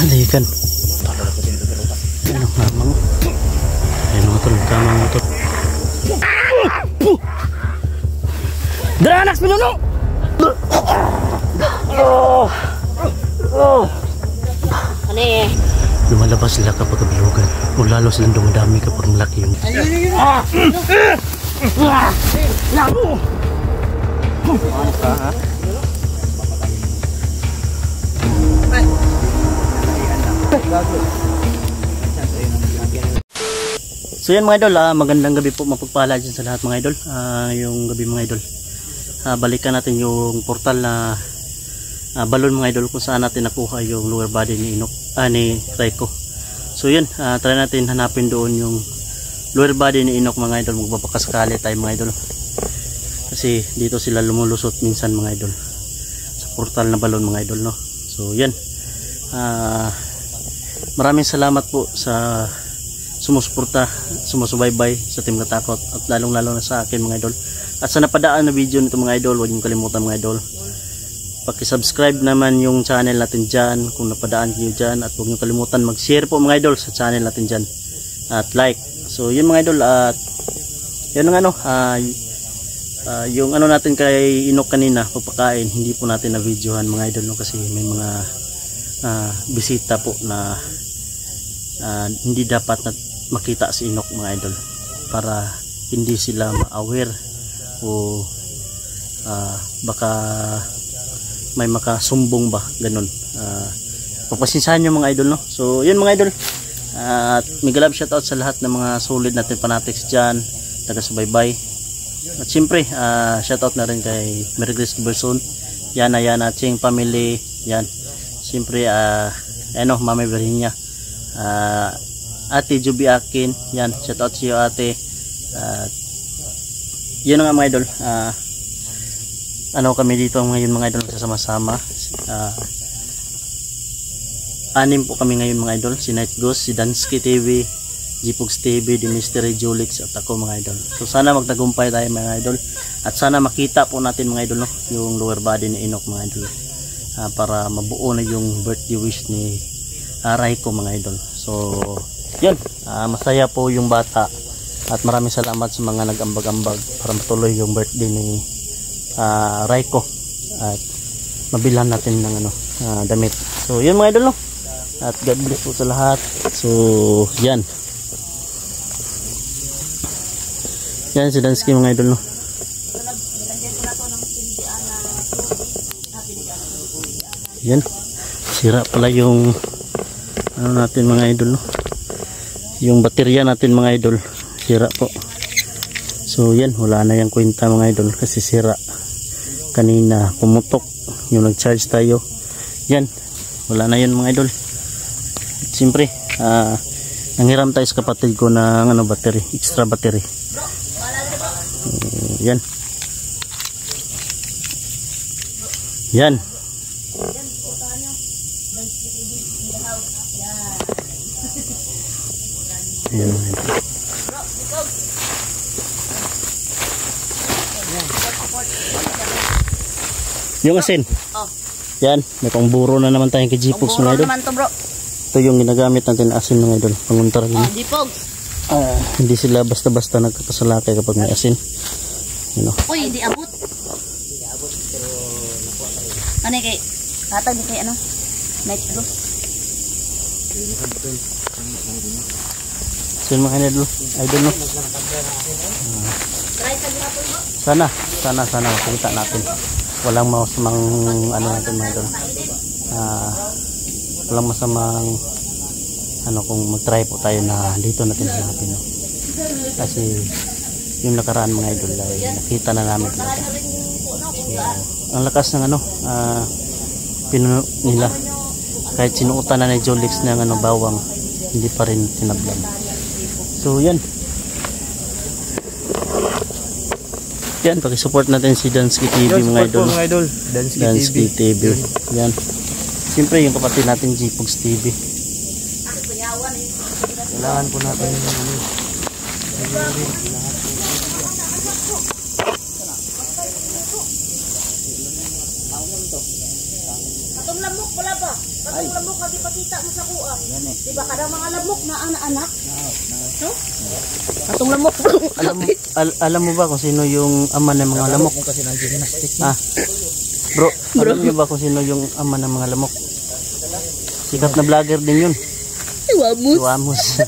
Halikan. Ano namang? Ayun mga tol, kamang mga tol. Daranas pinuno! Ano eh? Lumalabas sila kapag kabilugan. O lalo silang dumadami kapag malaki yung... So yan mga idol, magandang gabi po, mapagpala dyan sa lahat mga idol. Yung gabi mga idol, balikan natin yung portal na balon mga idol, kung saan natin nakuha yung lower body ni ni Raiko. So yan, try natin hanapin doon yung lower body ni Enoch mga idol. Magbabakasakali tayo mga idol, kasi dito sila lumulusot minsan mga idol, sa portal na balon mga idol, no? So yan, maraming salamat po sa sumusuporta, sumusubaybay sa Team Katakot, at lalong lalo na sa akin mga idol. At sa napadaan na video nito mga idol, huwag niyong kalimutan mga idol, paki-subscribe naman yung channel natin dyan kung napadaan niyo dyan, at huwag niyong kalimutan mag-share po mga idol sa channel natin dyan, at like. So yun mga idol, at yun ang yung natin kay Enoch kanina, papakain, hindi po natin na videohan mga idol, no? Kasi may mga bisita po na hindi dapat na makita si Enoch mga idol, para hindi sila ma-aware o baka may makasumbong ba, ganun. Pagpasinsahan nyo mga idol, no? So yun mga idol, at mega love shoutout sa lahat ng mga solid natin fanatics dyan, taga-subaybay. At siyempre shoutout na rin kay Merry Grace Giberson, Yana Ching family yan. Siyempre Mami Virginia, Ate Juby Akin, yan, shoutout sa iyo ate. Yun nga mga idol, kami dito ngayon mga idol, nagsasama-sama. 6 po kami ngayon mga idol, si Night Ghost, si Dansky TV, Jipogs TV, The Mystery Julix, at ako mga idol. So sana magtagumpay tayo mga idol, at sana makita po natin mga idol, no, yung lower body ni Enoch mga idol, para mabuo na yung birthday wish ni Raiko mga idol. So yun, masaya po yung bata, at maraming salamat sa mga nag-ambag-ambag para matuloy yung birthday ni Raiko, at mabilhan natin ng damit. So yun mga idol, no, at God bless po sa lahat. So yan si Dansky mga idol, no. Yan, sira pala yung natin mga idol, no, yung baterya natin mga idol, sira po. So yan, wala na yung kwenta mga idol, kasi sira kanina, pumutok yung nag-charge tayo. Yan, wala na yun mga idol. At siyempre nanghiram tayo sa kapatid ko ng battery, extra battery. Yan yan ayan. Yung asin, yan, may pangburo na naman tayong kay Jipogs mga idol. Ito yung ginagamit natin na asin mga idol, panguntar rin. Hindi sila basta-basta nagkakasalakay kapag may asin. Uy, di abot. Ano kay tatag di kay Night Ghost. So mga idol, no, sana makita natin. Walang masamang natin mga idol, walang masamang kung mag-try po tayo na dito natin hanapin, no? Kasi yung nakaraan mga idol ay nakita na namin talaga. Ang lakas ng pinuno nila, kahit sinuutan na ni Jolix ng bawang, hindi pa rin tinablan. So yan, pakisupport natin si Dansky TV mga idol, Dansky TV. Yan, siyempre yung kapatid natin Jipogs TV. Kailangan po natin Atong lamok wala ba? Atong lamok lagi pakita mo sa kuha. Di ba kada mga lamok na anak? No? Atong lamok. Alam mo ba kung sino yung ama ng mga lamok? Bro, alam niyo ba kung sino yung ama ng mga lamok? Sikat na vlogger din yun. Wamos.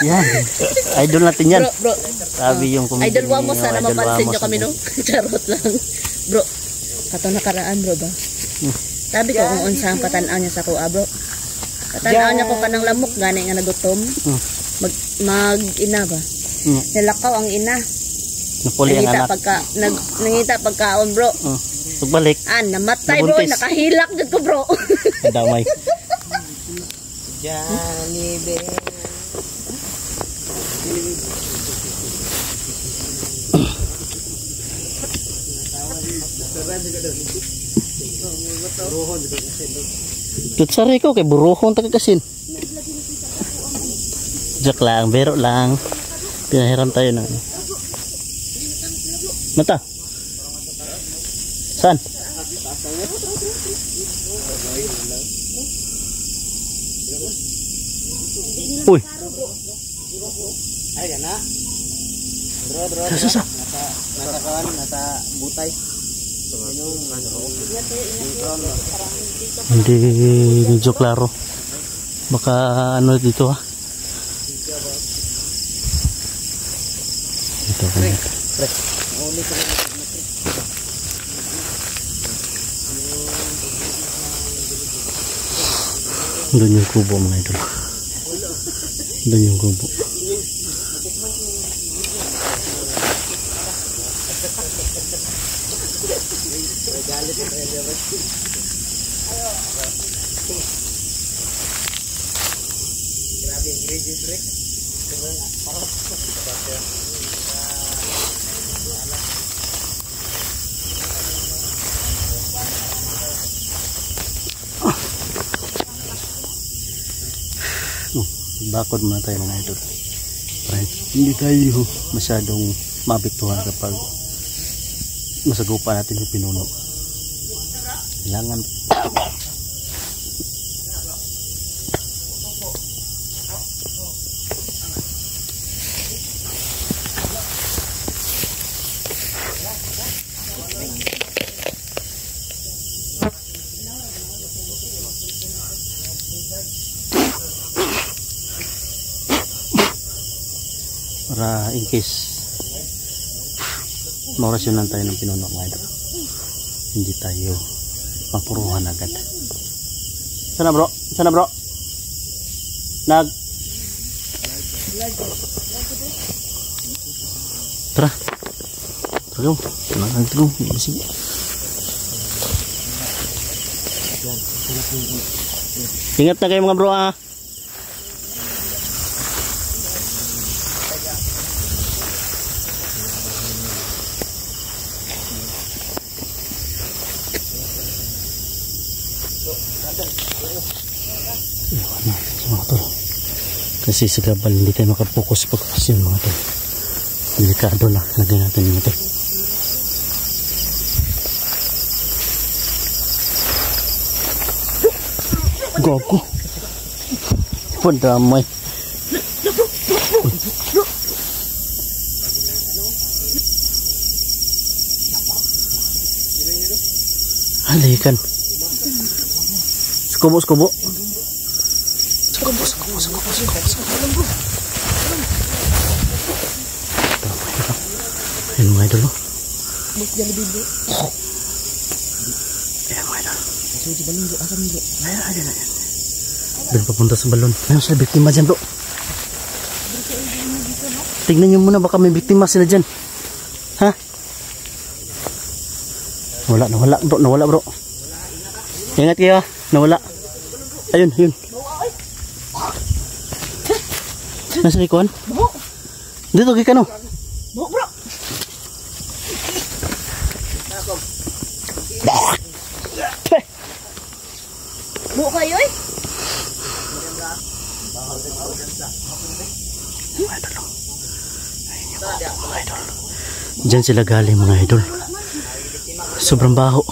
Yan. Idol natin yan. Bro. Sabi yung comedian. Idol Wamos, sana mapansin nyo kami, no? Charot lang. Bro, kato nakaraan, bro ba? Sabi ko kung unsa ang patanaw niya sa kuha, bro. Patanaw niya ko kanang lamok, gani nga nagutom. Mag-ina ba? Nalakaw ang ina. Napuli ang anak. Nangita pagkaon, bro. Pagbalik. Namatay, bro. Nakahilak dyan ko, bro. Damay. Johnny Bell. Kutsari ko kay buruhon tagakasin. Joke lang, bero lang. Pinahiram tayo na. Mata. Saan? Uy. Ay, yan na. Bro. Sa. Nasa kawan, nasa butay. Hindi medyo klaro. Baka ano dito ha. Ito ko. Doon yung kubo mga idol. Doon yung kubo. Bakod muna tayo mga idol. Hindi tayo masyadong mabiktuhan kapag masagupa natin yung pinuno. Kailangan para in case maurasyonan tayo ng pinuno mga idol, hindi tayo mapuruhan agad. Sana bro? Tara ingat na kayo mga bro ah. Kasi sa gabal hindi tayo makapokus pagkakas yun mga tol. Delikado na. Lagyan natin yung ito. Gago. Padamay. Halikan. Skubo. Ayan mga idol. Ayan mga idol. Ayan. Doon papunta sa balon. Ayan sila biktima dyan bro. Tignan nyo muna baka may biktima sila dyan. Ha? Nawala bro. Ingat kayo ha. Nawala. Ayun. Nasa likuan? Dito kay kano? Bro. Bu kayo eh. Diyan sila galing mga idol. Sobrang baho.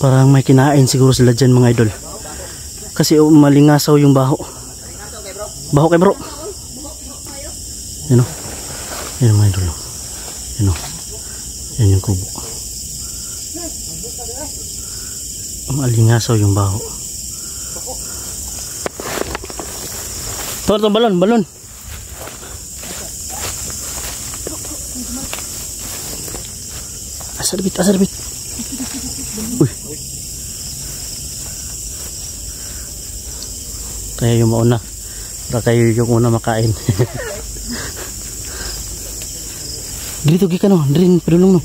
Parang may kinain siguro sila dyan mga idol. Kasi malingasaw yung baho. Baho kay bro. Yan o. Yan mga idol. Yan o. Yan yung kubo. Malingasaw yung baho. Ito balon, balon. Asarbit, asarbit. Uy. Kaya yung mauna. Para kayo yung una makain. Dito gikan no, drin pedulong no.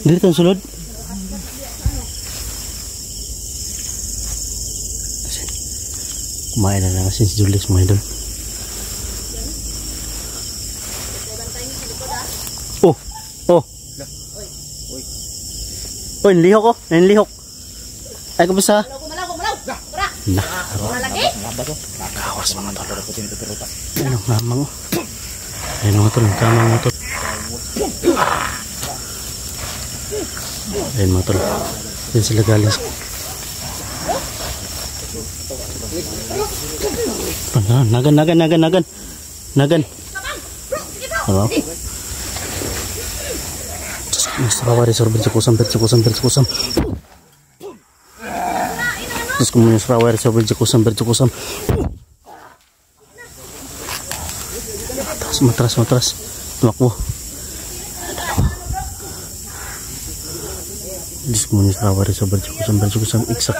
Dito ang sulod. Kumain na lang si Julius mga idol. Oh, oh. Oy, nilihok ko, nilihok. Ay kumusta? Nah, kawas mga tol. Ayun ang mamang. Ayun mga tol, kamang mga tol. Ayun mga tol. Ayun sila galing. Nagan. Halo. Mas rawari sorbet cukusam. Terus kemudian rawari sorbet cukusam. Matras. Tumakbo. Terus kemudian rawari sorbet cukusam. Iksak.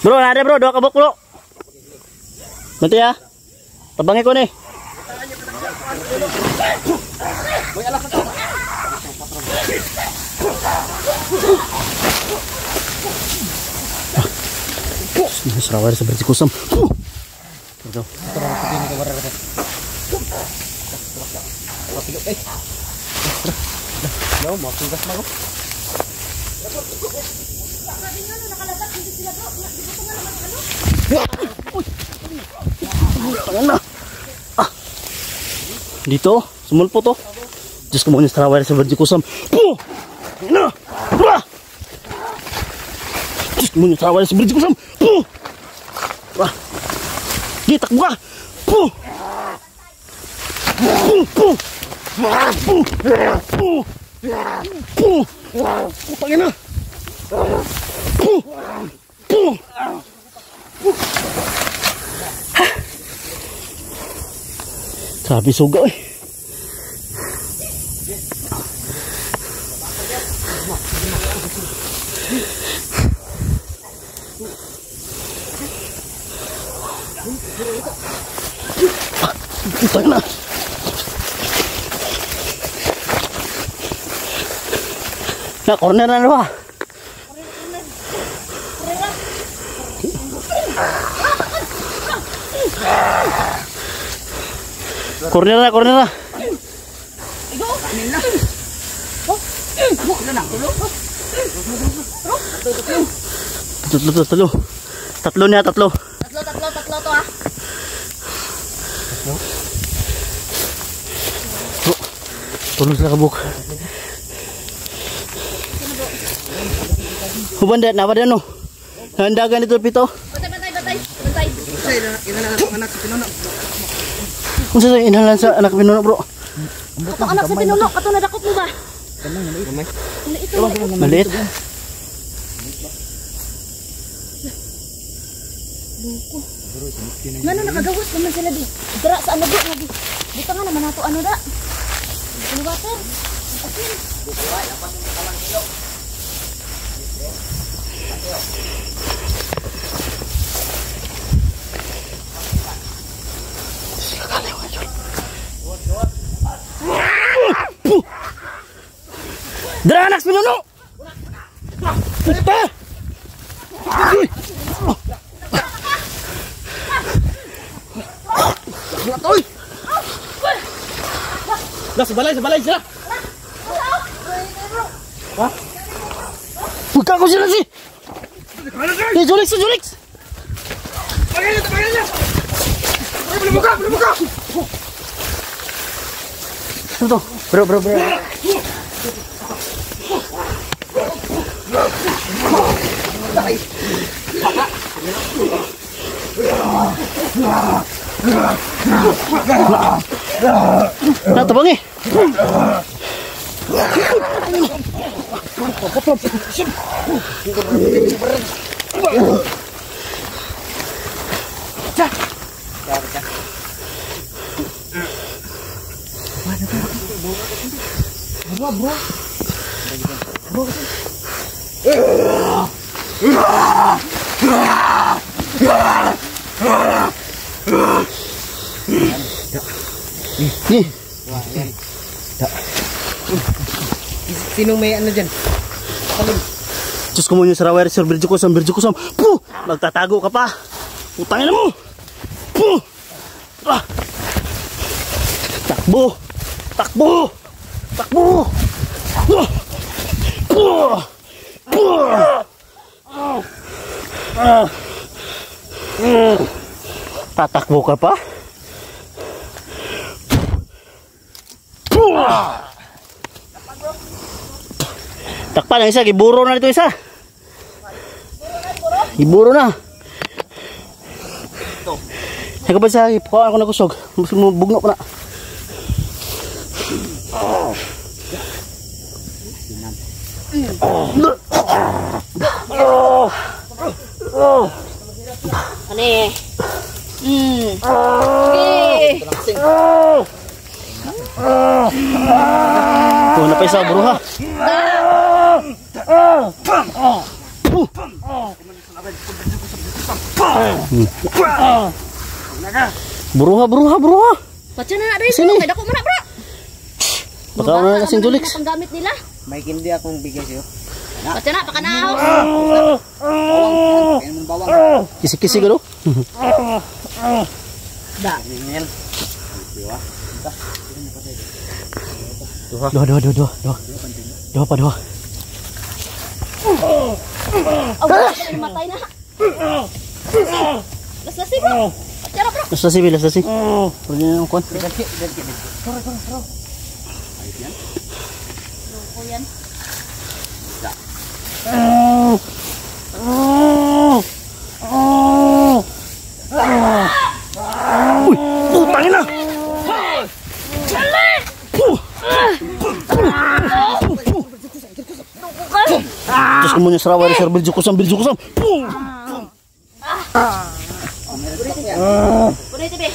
Bro, ada bro, 2 kabuk bro. Nanti ya. Tabangin ko nih. Serawari seperti kusam. Betul. Dito, sumulpo to. Diyos ko mo yung strawberry sa Virgin Kusam. Diyos ko mo yung strawberry sa Virgin Kusam. Di, takbo ka. Putangin na. Sabi suga eh. Putang na. Na corner na ba? Corner na. Tatlo niya. Tatlo to ah. Tulong sila kabuk. Hubanda na ba no? Handagan ito pito. Batay. Kung saan inahalan sa anak pinuno bro? Ito anak sa pinuno, kato nadakot mo ba? Maliit. Buko. Ngano nakagawas naman sila di? Dira sa ano bro lagi. Dito nga naman nato ano da. Ano water? Asin. Bukuan ang pamungkalang kilo. Dara anak pinuno. Puta. Latoy. Lah sebalai sila. Ha? Buka ko sila sih. Ni Julix. Pangalan. Belum buka. Tuh. Bro. Tabang eh. Nih. Sinong may ano dyan? Diyos ko mo yung saraway sir, birjo kusam. Puh! Magtatago ka pa. Utangin na mo. Puh! Ah! Takbo! Puh! Puh! Tatakbo ka pa? Takpan ang isa, giburo na dito isa. Giburo na. Ikaw ba sa ipukaan ako na kusog? Bugno ko na. Ano eh? Okay. Tuh na pa isa, bro ha. Buruha. Patsa na rin bro, may dako mo na bro. Baka na kasing Julix. Panggamit nila. May kindi akong bigay sa'yo. Patsa na, pakanahaw. Kaya mong bawang. Kisi-kisi ka do. Da. Dua pa. Oh, matay na. Lasi bro. Patsa na bro. Lastasi. Pwede na yung kwan. O yan. Uy, putangin na. Terus kemudian saraway sir, birjo kusam. Pwede tibi.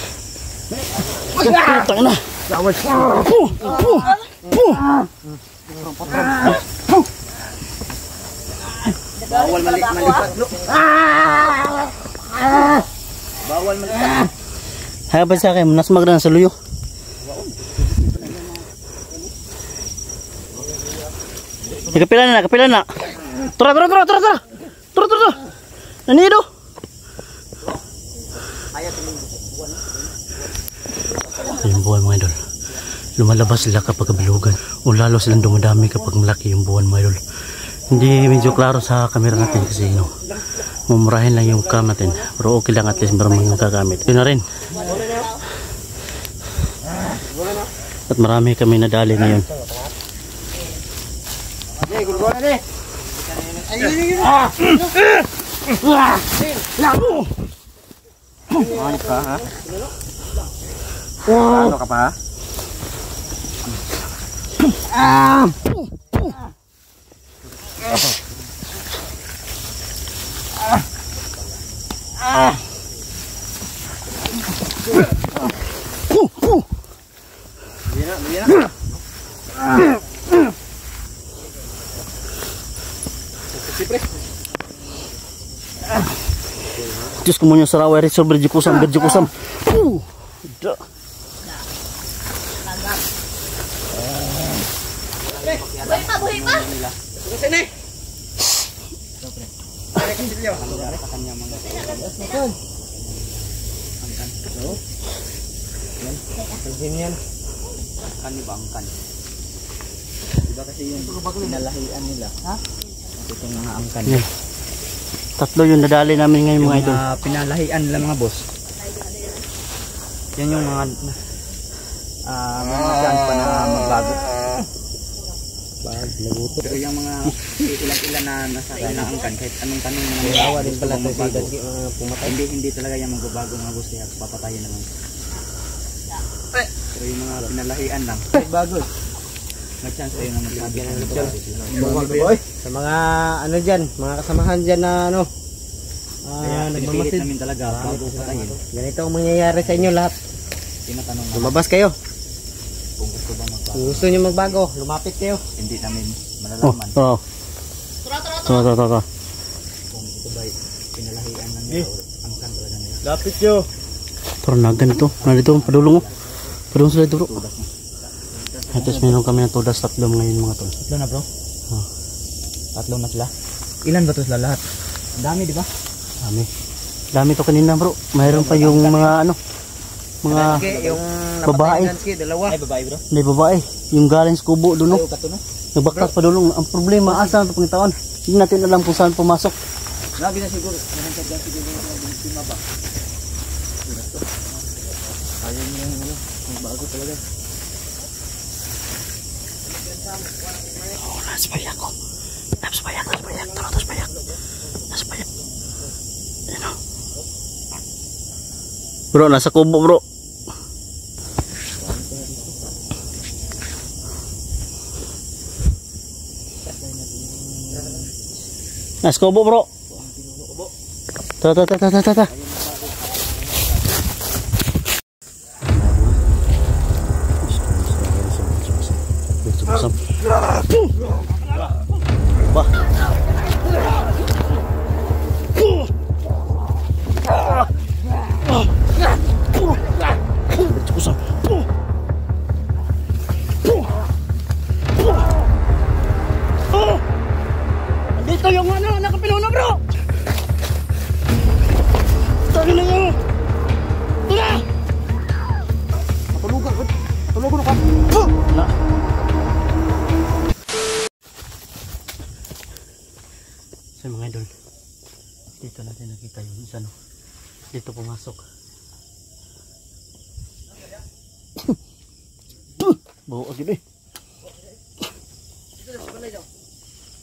Putangin na. Bawal malipat. Bawal malipat. Hay ba sa akin, nas magdan sa luyo. Kapilan na. Tura. Nanido. Yung buwan mga idol, lumalabas sila kapag kabilugan o lalo silang dumadami kapag malaki yung buwan mga idol. Hindi medyo klaro sa camera natin kasi mumurahin lang yung cam natin, pero okay lang, at least maraming magagamit. Yun na rin. At marami kami nadali ngayon. Ano ka ha? Ano ka pa ha? Diyos ko mo yung saraway resort, birjo kusam. Da. Buhay pa. Sini. Angkan. Diba kasi yung pinalahian nila? Ha? Itong mga angkan. Yeah. Tatlo yung nadali namin ngayon mga idol. Yung pinalahian nila mga boss. Yan yung mga chance pa na magbago. Pero yung mga ilan na nasa kinaangkan, kahit anong tanong na mga din pala magbago, hindi talaga yan magbabago mga gusto at papatayin naman. Pero yung mga pinalahian lang, bago. Mag-chance kayo na magsabi sa mga ano dyan, mga kasamahan dyan na ano, nagmamasid namin talaga bago patayin. Ganito ang mangyayari sa inyo lahat. Tinatanong Lumabas kayo. kung gusto ba magbago. Kung gusto nyo magbago, lumapit kayo. Hindi namin malalaman Oo. Tara. kung ito ba pinalahian lang nila o angkan talaga nila. Lapit nyo. Tara na ganito. Nandito padulong mo. Padulong sila duro. At least meron kami ng tudas tatlo ngayon mga tol. Tatlo na bro? Oh. Tatlo na sila? Ilan ba ito sila lahat? Ang dami di ba? Dami to kanina bro. Mayroon pa yung mga ano, mga Yung babae. dalawa. Ay babae bro? May babae. Yung galing sa kubo doon no. Ayaw ka to no? Nagbaktak pa dulong. Ang problema asa na pangitaon. Hindi natin alam kung saan pumasok. Grabe na siguro. Nanangkad dyan siguro yung biktima ba? Ayaw niya yung ano. Ang bago talaga. Oh, nasa payak ko. Nasa payak. Tara, nasa payak. Ano? Bro, nasa kubo bro. Nasa kubo bro. Tara. Dito yung ano, nakapinuno bro. Tari na yun. Tara. Matulugan ka. Na. So mga idol, dito natin nakita yung isa no. Dito pumasok. Bawa agad eh.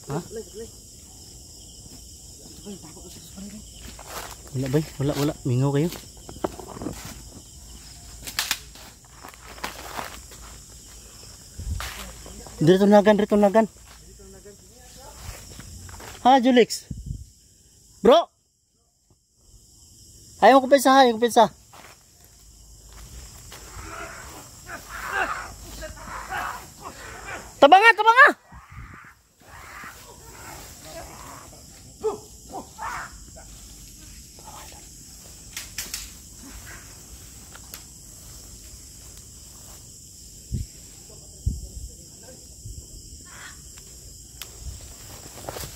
Ha? Wala bay? Wala. Mingaw kayo. Dito nagan. Ha, Julix? Bro! Ayaw ko pensa. Tabanga!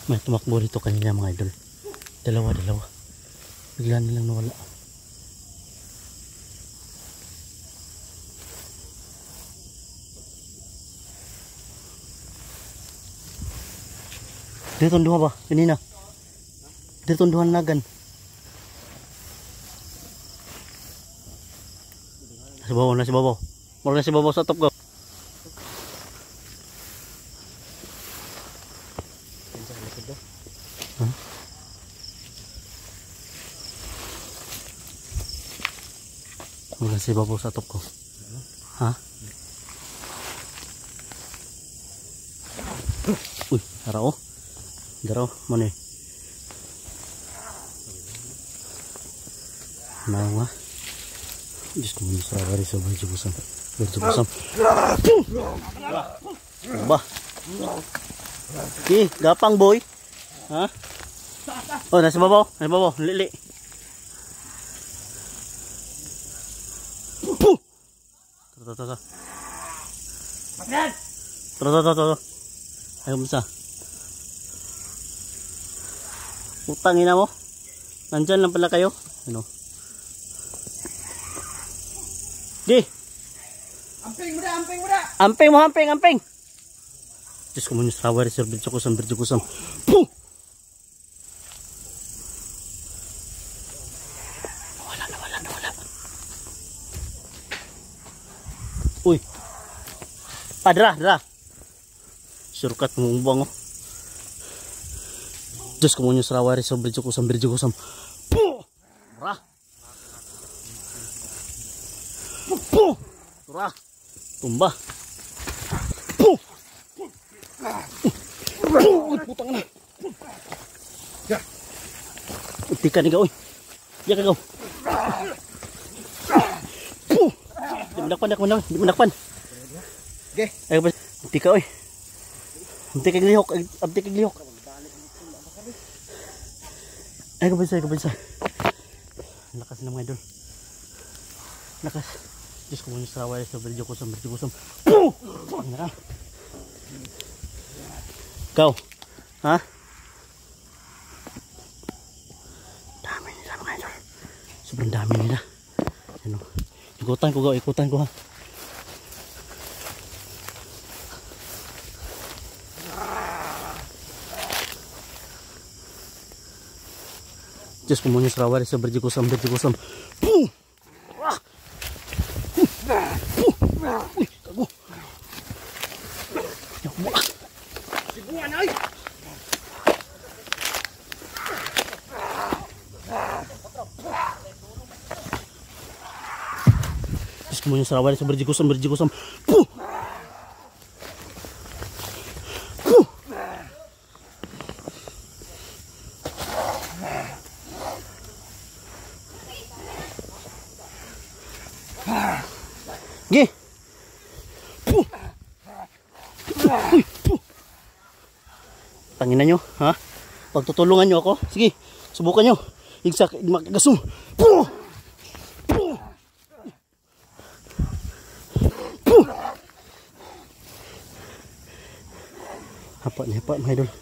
May tumakbo rito kanina mga idol. Dalawa. Bigla na lang nawala. Dito ang duha ba? Kanina. Dito ang duha nagan. Nasa babaw. Mura nasa babaw sa top go. Mura nasa babaw sa top ko. Ha? Uy, harao. Daro, mana? Nawa. Diyos ko muna sa kari sa berjubusan. Ba? Gapang boy. Ha? Oh, nasa babaw. Lili. Tara. Ayaw mo sa. Utang ina mo. Nandyan lang pala kayo. Ano? Di. Amping mo da. Amping. Diyos ko muna sa kari sa berjubusan. Puh! Wala. Uy. Dra. Surkat ngumbang oh. Diyos ko mo nyo sarawari sa bridge kusam. Puh! Turah! Puh! Turah! Tumba! Puh! Uy, putang na! Utikan ni ka, uy! Ya ka, gaw! Puh! Di manakpan! Okay. Ay, unti ka, uy! Unti kang lihok! Ay, kabansa! Lakas na mga idol. Lakas. Diyos ko mo yung saraway sa bridge kusam. Puh! Ang nara. Ikaw. Ha? Dami nila mga idol. Sobrang dami nila. Ano? Ikutan ko ha. Diyos ko mo yung saraway sa bridge kusam. Puh! Uy, kago. Sibuan ay. Diyos ko mo yung saraway sa bridge kusam. Puh! Puh! Gi. Puh. Uy, puh. Tangina nyo, ha? Pagtutulungan nyo ako. Sige, subukan nyo. Igsak, makagasum. Puh. Puh. Puh. Hapa mga idol.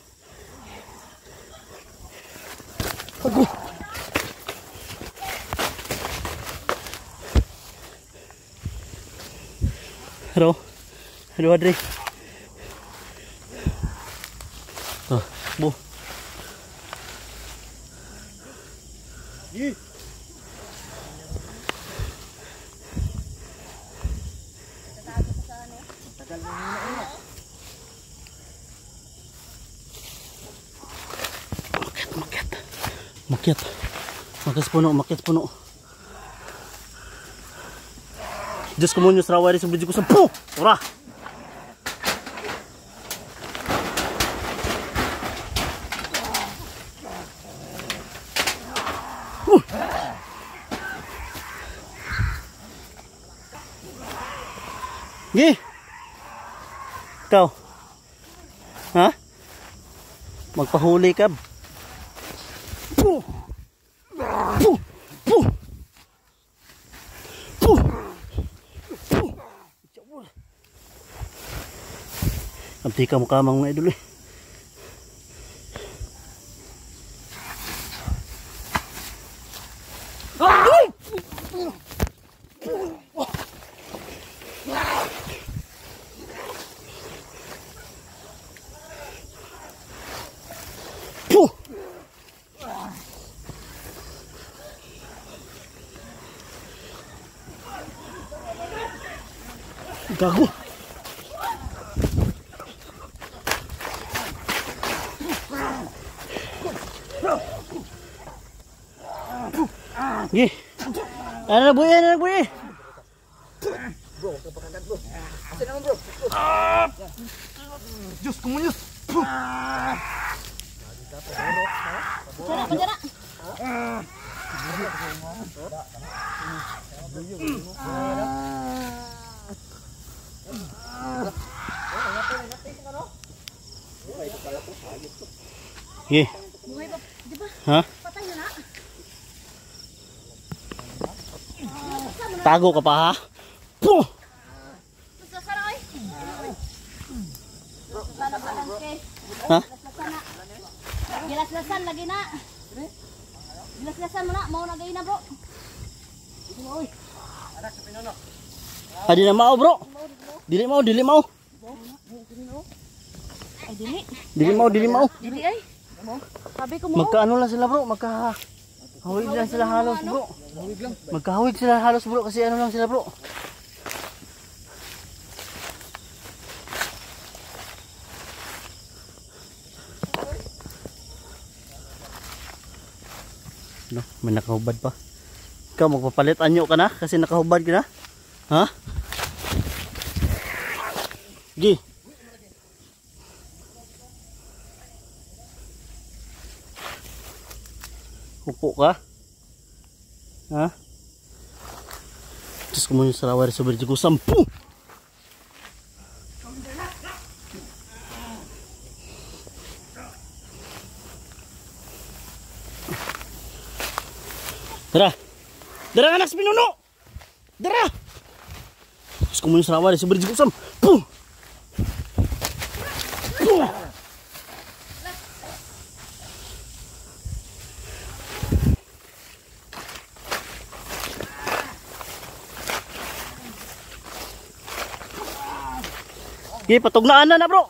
Ago. Halo Adri. Bu. Makyat. Makyat puno. Diyos ko mo nyo sarawari sa bridge ko sa puh! Ura! Gi! Ikaw? Ha? Magpahuli ka? Puh! Puh! Puh! Puh! Puh! Abdi ka mukha mga idol eh. Puh! Gago. Gi. Ano na buhay? Bro, kapakagat bro. Asan naman bro? Diyos kumunyos. Pajara. Gi. Buhay ba? Di ba? Ha? Patay na na. Tago ka pa ha? Puh! Sana oy. Sana palangke. Ha? Gilas-gilasan lagi na. Gilas-gilasan mo na, mau na gay na bro. Oy. Adi na mao bro. Dili mau. Ay dili. Dili mau. Dili ay. Sabi ko mo. Magkaano lang sila bro, magkahawig lang sila halos bro. Magkahawig sila halos bro kasi ano lang sila bro. No, may nakahubad pa. Ikaw magpapalit anyo ka na kasi nakahubad ka na. Ha? Gi. Upo ka? Ha? Diyos ko mo yung sarawari sa berji ko. Sampu! Dara! Dara anak sa pinuno! Dara! Diyos ko mo yung sarawari sa berji ko. Sampu! Gi, patugnaan na bro.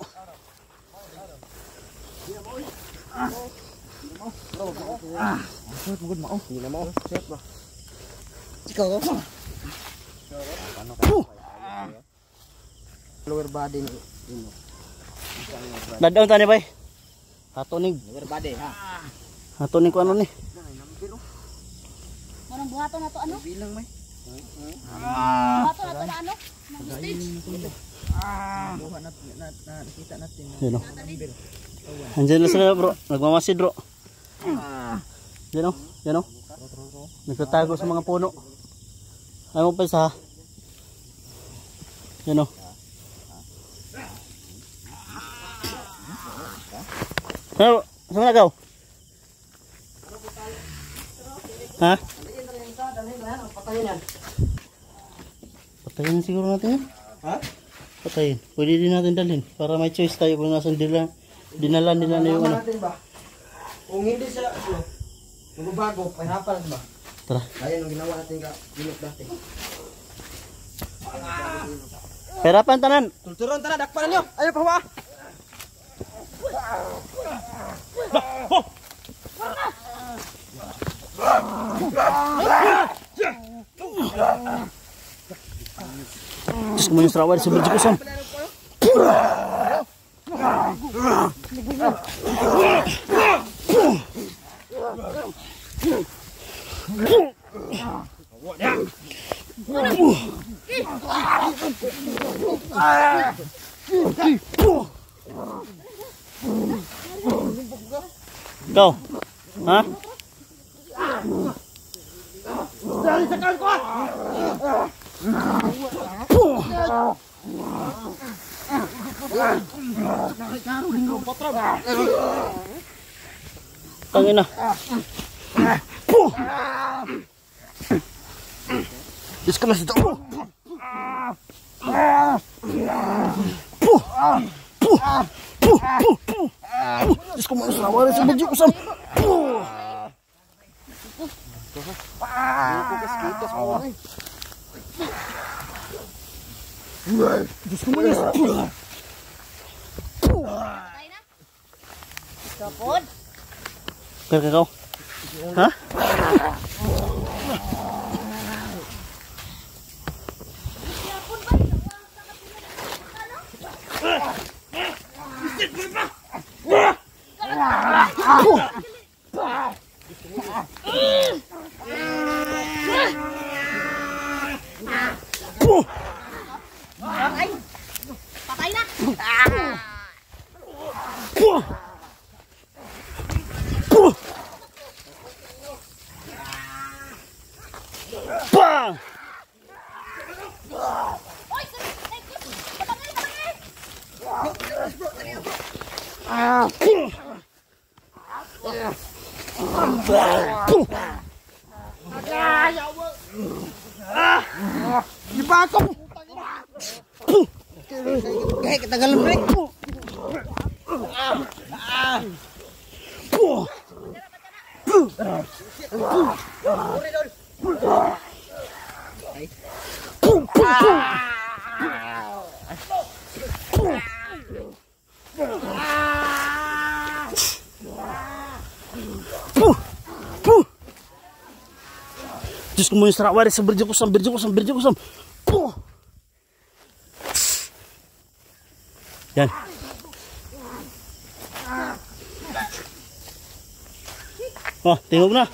Ikaw ko. Lower body ni. Dadaw tani bay. Hatonig. Lower body ha. Hatonig ko ano ni? Manong buhaton na to ano? Bilang may. Buhaton na to na ano? Nang stage. Buha nakita natin. Yan o. Andiyan na sila bro. Nagmamasid bro. Yan o. Yan o. Nagtatago sa mga puno. Ayaw mo pa isa ha. Yan o. Saan na ikaw? Ha? Patayin siguro natin yan. Ha? Patayin. Pwede din natin dalhin. Para may choice tayo kung nasan dinalan nila na yung ano. Natin ba? Kung hindi siya magbabago, pahirapan ba? Tara. Ayan ang ginawa natin ka minute dati. Perapan tanan. Tulturon tara, dakpan niyo. Ayo pahawa. Terus kemudian serawat sebelah kosong. Kau, hah? Tangin na. Diyos ka na sa tao. Diyos ko mga sarawari sa medyo kusam. Diyos ko mga sarawari. Kapod. Kaya kau. Hah? Patay na. Bang! Dipakong. Kayak kita galem break. Diyos ko mo yung sarawari sa berjo kusam. Yan. Oh, tingog na.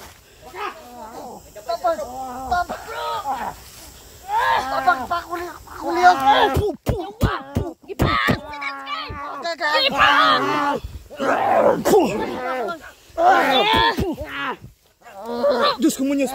Diyos ko munyos.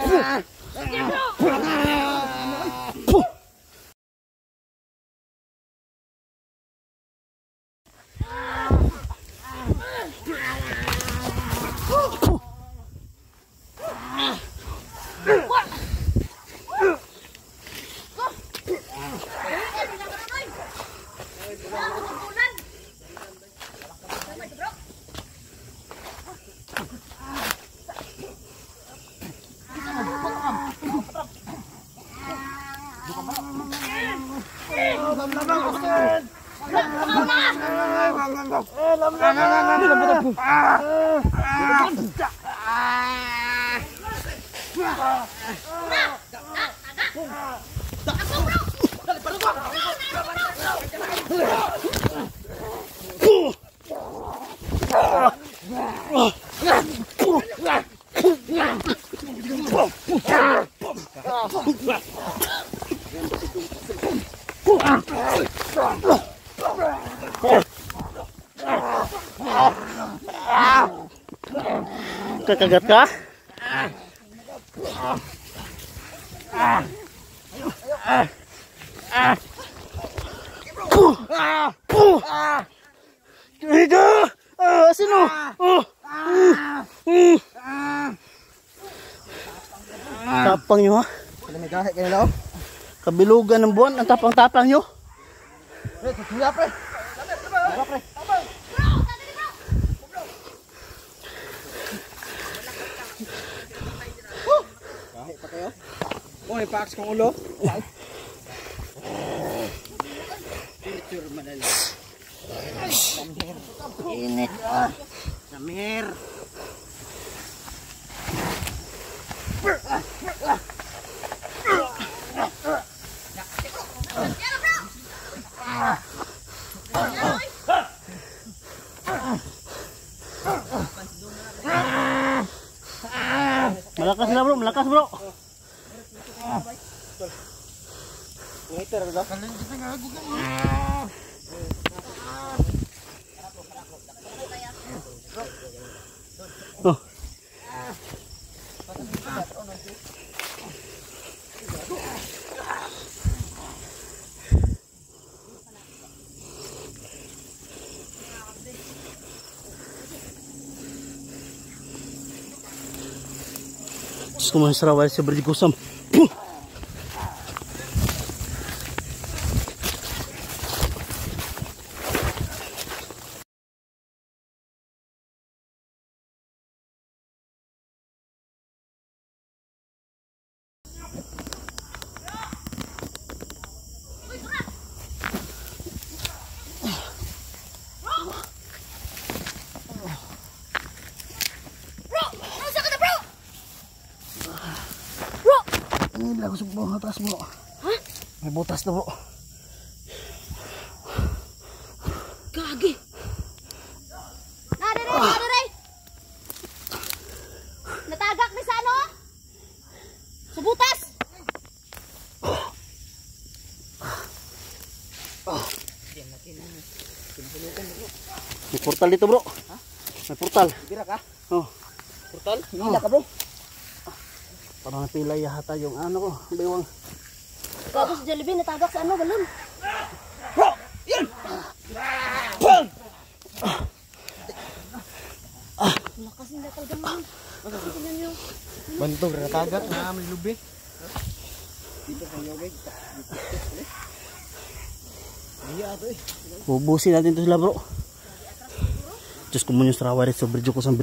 Kakagat ka? Higa! Sino? Tapang nyo ha? Kabilugan ng buwan, ang tapang-tapang nyo. Oh, ipaaks kong ulo. Init. Samir. Malakas na bro, malakas bro. Ngiter daw. Oh. Terus kemana serawai saya berjigusam. Ini lagu sebuah atas bro. Hah? May butas na bro. Gagi. Nare. Natagak ni sa ano? Sa butas. May portal dito bro. Ha? May portal. Bira ka? Oh. Portal? Hila ka bro. Parang napilay yata yung ano ko, bewang. Gago si Jollibee natagak sa ano, balon. Bro! Yan! Lakas nila talaga man. Tingnan niyo. Bantog, natagak na may lubi. Bubusin natin ito sila bro. Diyos ko muna yung sarawari sa berjo kusang.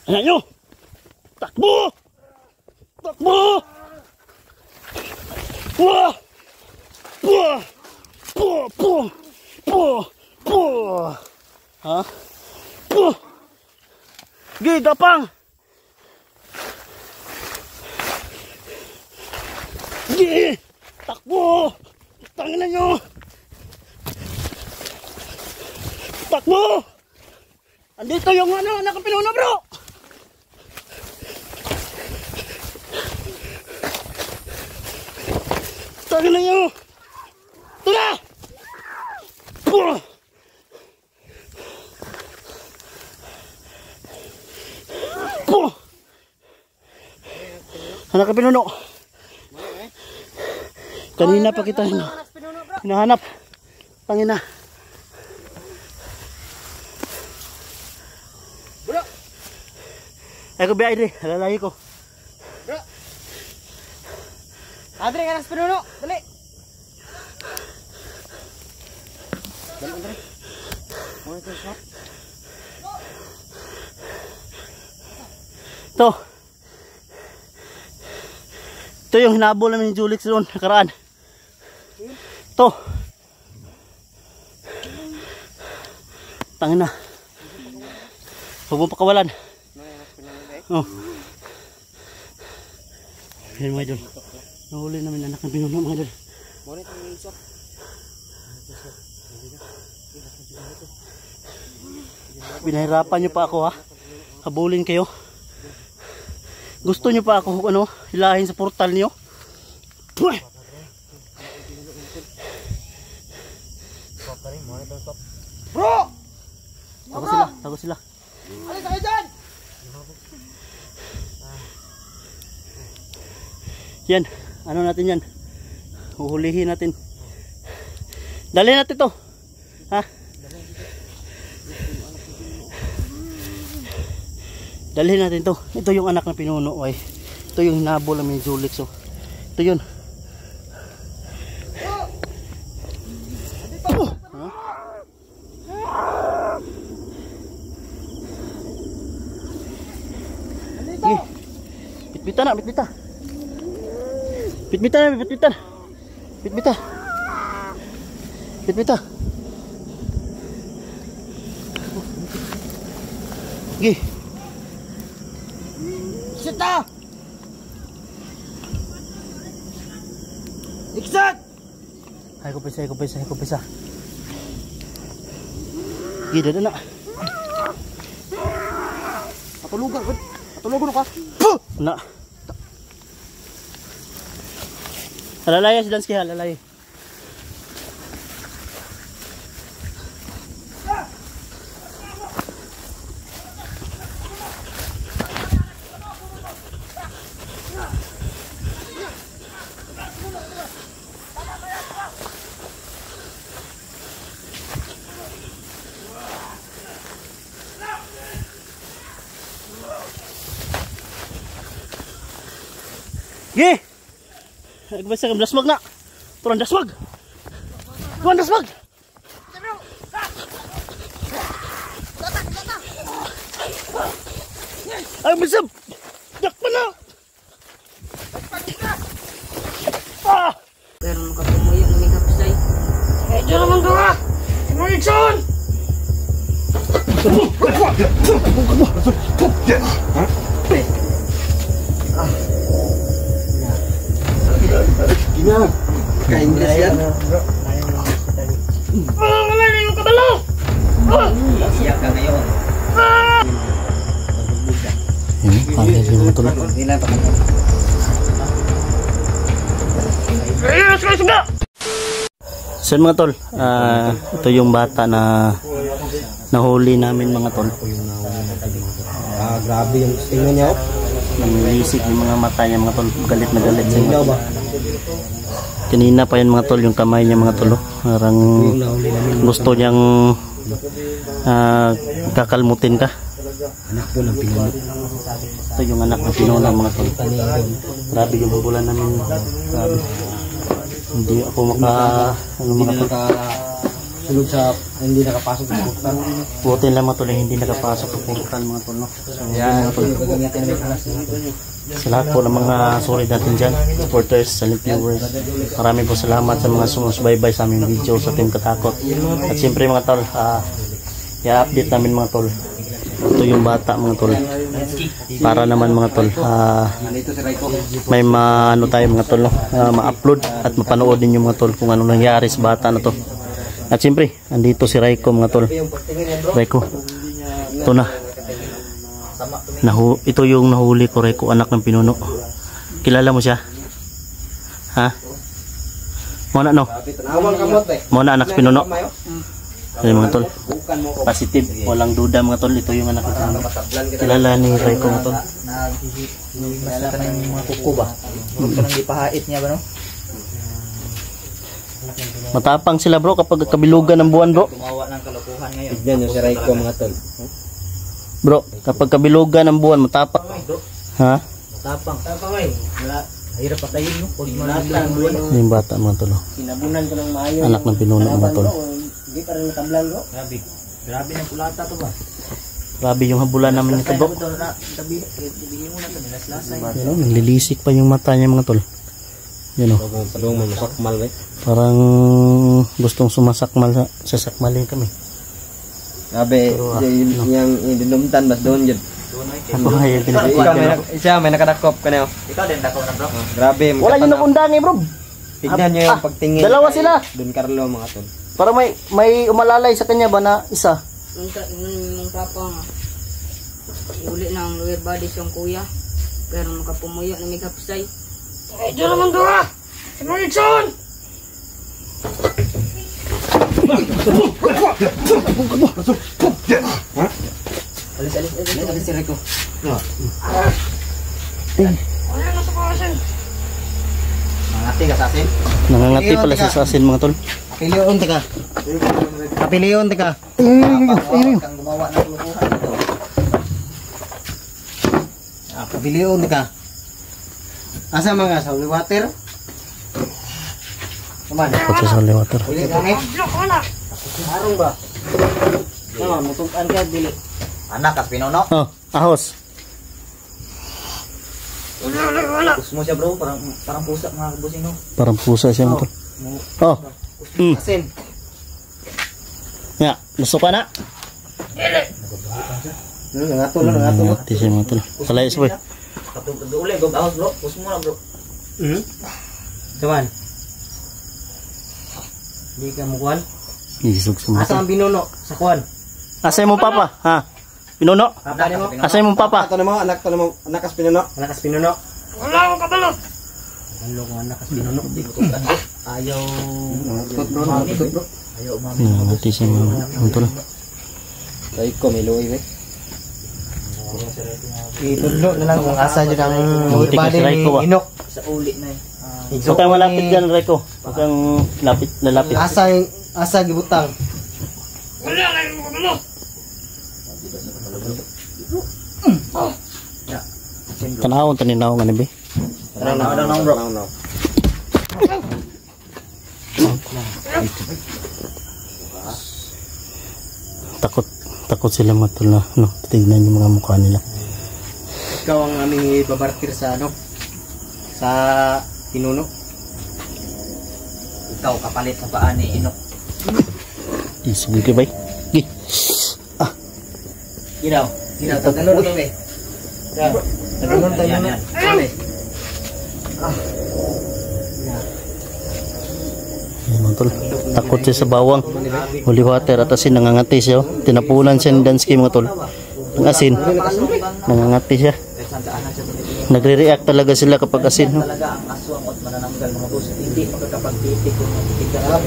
Ayan nyo! Takbo! Wah! Ha? Gapang! Takbo! Tangina nyo! Takbo! Andito yung ano, anak ng pinuno, bro. Tagay na nyo. Ito na. Anak ng pinuno. Kanina pa kita hinahanap. Pangina. Bro. Ay ko biya Idri, alalahi ko. Bro. Adre, anak pinuno. Dali. Dali, Adre. Ano ito, shop? Ito yung hinabol namin ni Julix doon nakaraan. Ito. Tangina. Huwag mo pakawalan. Oh. Ayan mga idol. Nahuli namin anak ng pinuno mga idol. Pinahirapan nyo pa ako ha. Habulin kayo. Gusto nyo pa ako ano, hilahin sa portal niyo? Bro! Tago sila. Alis kayo dyan! Yan, ano natin yan? Uhulihin natin. Dali natin to. Ha? Dalhin natin to. Ito yung anak ng pinuno ay. Ito yung hinabol namin yung Julix. Oh. Ito yun. Sige. Bitbitan na, bitbita. Bitbitan na, bitbitan. Bitbita. Bitbita. Sige. Sita! Iksat! Ay ko pisa. Gida na. Patulugan ka. Na. Halalaya si Dansky, halalaya. Ye! Nagbasa kang daswag na. Turang daswag. Turang daswag. Ay, bisab. Dakpan na. Ah! Pero makapumuyo ng mga hapsay. Eh, dyan naman ka nga. Sinurikson! Gina. Kain na yan. Wala na yung kabalo! Siyak ka ngayon. Pangit yung mga tulad. Ilan pa ka? So mga tol, ito yung bata na nahuli namin mga tol. Grabe yung tingnan niya. Nangilisik yung mga mata niya mga tol. Galit na galit siya mga tol. Kanina pa yan mga tol, yung kamay niya mga tol. Parang gusto niyang kakalmutin ka. Anak po ng pinuno. Ito yung anak ng pinuno mga tol. Grabe yung bubulan namin. Grabe. Hindi ako Sunod sa hindi nakapasok sa portal. butin lang mga tol, hindi nakapasok sa portal mga tol. No? So, mga tol, sa lahat po ng mga sorry natin dyan, supporters, silent viewers, marami po salamat sa mga sumusubaybay sa aming video sa Team Katakot. At siyempre mga tol, i-update namin mga tol. Ito yung bata mga tol. Para naman mga tol, may ano tayo mga tol, no? Ma-upload at mapanood din yung mga tol kung ano nangyari sa bata na to. At siyempre, andito si Raiko mga tol. Raiko. Ito na. Ito yung nahuli ko, Reko, anak ng pinuno. Kilala mo siya? Ha? Muna no? Muna anak sa pinuno. Ay mga tol. Positive, walang duda mga tol. Ito yung anak ng pinuno. Kilala ni Reko mga tol. Naghihilat ka ng mga kuko ba? Huwag ka nang ipahait niya ba no? Matapang sila bro kapag kabilugan ng buwan bro. Gumawa ng kalokohan ngayon. Tignan nyo si Raiko mga tol. Bro, kapag kabilugan ng buwan matapang. Ha? Tapang ay. Mahirap patayin no? Pag malata ang buwan. Yung bata mga tol. Sinabunan ko ng maayo. Anak ng pinuno mga tol. Hindi pa rin nakablan bro. Grabe ng kulata to ba? Grabe yung habulan namin nito bro. Bigyan mo na ito, nilaslasay. Pero nililisik pa yung mata niya mga tol. Yun o. Padung mo masakmal eh. Parang gustong sumasakmal sa sakmalin kami. Grabe, yung dinumtan bas doon yun. Ako ay Siya may nakadakop ka na. Ikaw din dako na bro. Grabe. wala yung nakundang eh bro. Tignan nyo yung pagtingin. Dalawa sila. Don Carlo mga tol. Para may umalalay sa kanya ba na isa. Yung papa nga. Uli na ang lower body siyang kuya. Pero makapumuyo na may kapsay. Ay, dyan naman doon! Si Maritson! Alis si Rico. Wala na sa kawasan. Mangati ka sa asin. Nangangati pala sa asin mga tol. Kapiliyon tika. Kapiliyon tika. Kang gumawa ng kalokohan ito. Kapiliyon tika. Asa mga sa water? Kuman. Pati sa water. Uli kami. Blok, wala! Arong ba? Naman, mutukan ka dili. Anak kas pinuno. Oh, ahos. Wala! Kus mo siya bro, parang pusa mga kabusino. Parang pusa siya mga tol. Oh. Asin. Ya, lusok ka na. Nangatulog, nangatulog. Nangangati siya mga tol. Kalayas boy. Katulog uli, go ahos bro. Kus mo na bro. Cuman. Hindi ka mukuhan. Isog sa mga Asa tol. ang binuno sa kuhan? Asay mo papa, ha? Pinuno? Papa ni mo? Asay mo papa? Ato na mo, anak to na mo, anak kas pinuno. Anak kas pinuno. Wala akong kabalo! Ano ko anak kas pinuno? Ayaw. Tut bro, tut bro. Ayaw umami. Nangangati siya mga tol. Kay ko may luwi eh. Itudlo na lang kung asa dyan ang Muntik na si body Raiko, ba? ni Inok. Sa uli na eh. Huwag kang malapit dyan, Reko. Huwag kang lalapit. Asa gibutang. Wala akong kabalo! Tanawon, taninaw nga nabi. Ano bro? Takot sila mga tol na, no, tignan yung mga mukha nila. Ikaw ang aming ibabartir sa ano? Sa pinuno. Ikaw kapalit sa paa ni Inok. Isugay ka ba? Gi. Ginaw. Tagalog ito eh. Tagalog tayo Yan, na. yan. Ayun, mga tol. Takot siya sa bawang. Holy water at asin, nangangati siya. Oh. Tinapunan siya ni Dansky mga tol. Ang asin, nangangati siya. Nagre-react talaga sila kapag asin. Oh. Talaga ang aswang at manananggal mga boss. Hindi makakapagtitik kung makikita ka.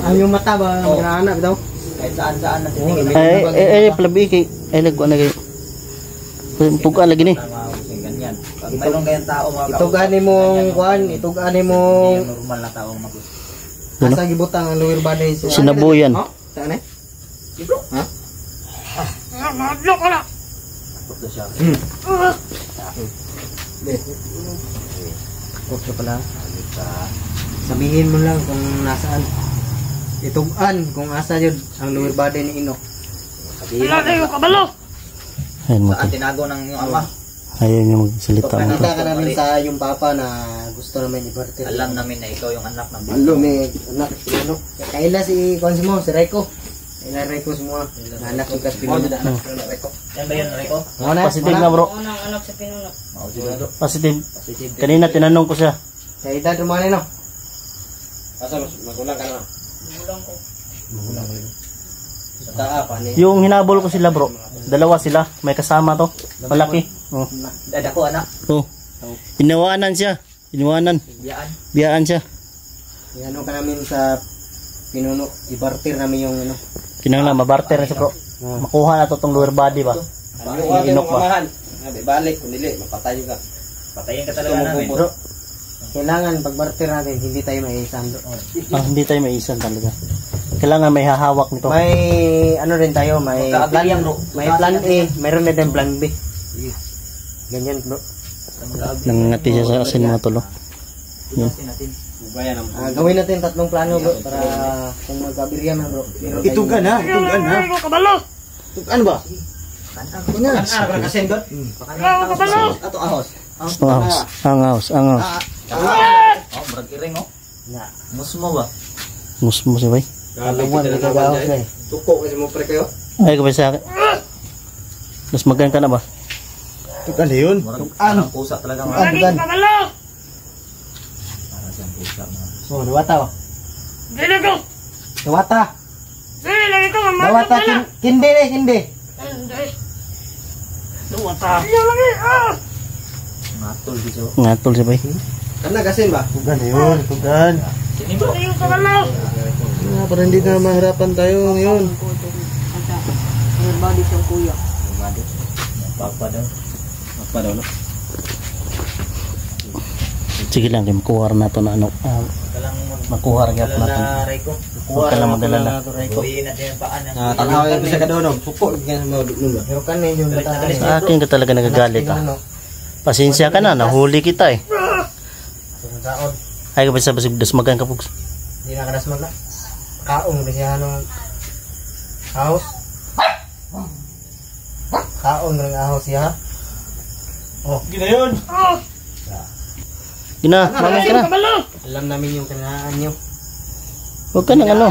Ang yung mata ba? Magkakanak daw? Kahit saan-saan na titigil. Ay, palabi kay. Ay, lagwa na kay. Pugaan lagi ni. Ganyan. Pag mayroong gayang tao mga Itugani mong kuan, itugani mong Hindi yung normal na tao mga boss. asa gibutang ang lower body. Sinabuyan. Saan eh? Ha? Blok, wala! Ito siya. Kopya pala. Sabihin mo lang kung nasaan. Itugan kung asa yun ang lower body ni Inok. Wala akong kabalo! Ayun mga Saan tol. tinago ng iyong ama? Ayaw niya magsalita mga tol. Nakita ka namin sa yung papa na gusto namin i-barter. Alam namin na ikaw yung anak ng Alo, may anak si Inok. Kaila si Kons mo, si Reiko. Kaila Reiko semua. Na anak yung Kaspino. Yan ba yun, Rico? Positive na bro. Unang anak sa pinuno. Maudito. Positive. Kanina tinanong ko siya. Sa edad rumani no? Asa magulang ka na? Bulang ko. Yung hinabol ko sila bro, dalawa sila, may kasama to, malaki. Oh. Dadako anak. Oh. Iniwanan siya, iniwanan. Biyaan. Biyaan siya. Ano ka namin sa pinuno, i-barter namin yung ano. Kinanglan mabarter na siya bro. Makuha na to tong lower body ba? Inok ba? Balik, kung dili, mapatayo ka. Patayin ka talaga namin. Bro, kailangan pag barter natin, hindi tayo maiisan. Hindi tayo maisan talaga. Kailangan may hahawak nito. May ano rin tayo, may plan A, mayroon na din plan B. Ganyan bro. Nangangati siya sa asin mga tulo. Yan. Gawin natin 3 plano bro para kung magkabirya man bro. Itugan ha. Itugan ba? Ina. Kasi doon. Ato ahos. Angos. Oh, bragiring oh. Musmo ba? Musmo siya bay. Kalungan di ka gahos na eh. Tuko kasi mo pre kayo. Ay ko ba sa akin? Mas magan ka na ba? Tukan yun. Ano? Pusa talaga mga. Tugan. Oh, dawata ba? Dawata. Dawata kindi. Ngatol siya bay. Kana gasin ba? Tugan yun, tugan. Para hindi na mahirapan tayo ngayon. Lower body siyang kuya. Papa daw no. Sige lang, makuha na to na ano. Makuha rin ako na to. Huwag ka lang mag-alala. Tanawin ko sa kadonong. Suko ganyan mo dun ba? Pero kanin yung bata. Sa akin ka talaga nagagalit ah. Pasensya ka na, nahuli kita eh. Kaon. Ay ka ba sa basig dasmagan ka po. Hindi na kadas mag kaong kasi anong house. Kaon ring house ya. Oh, Gina yun. Gina, mamay ka na. alam namin yung kanaan nyo. Huwag ka nang ano.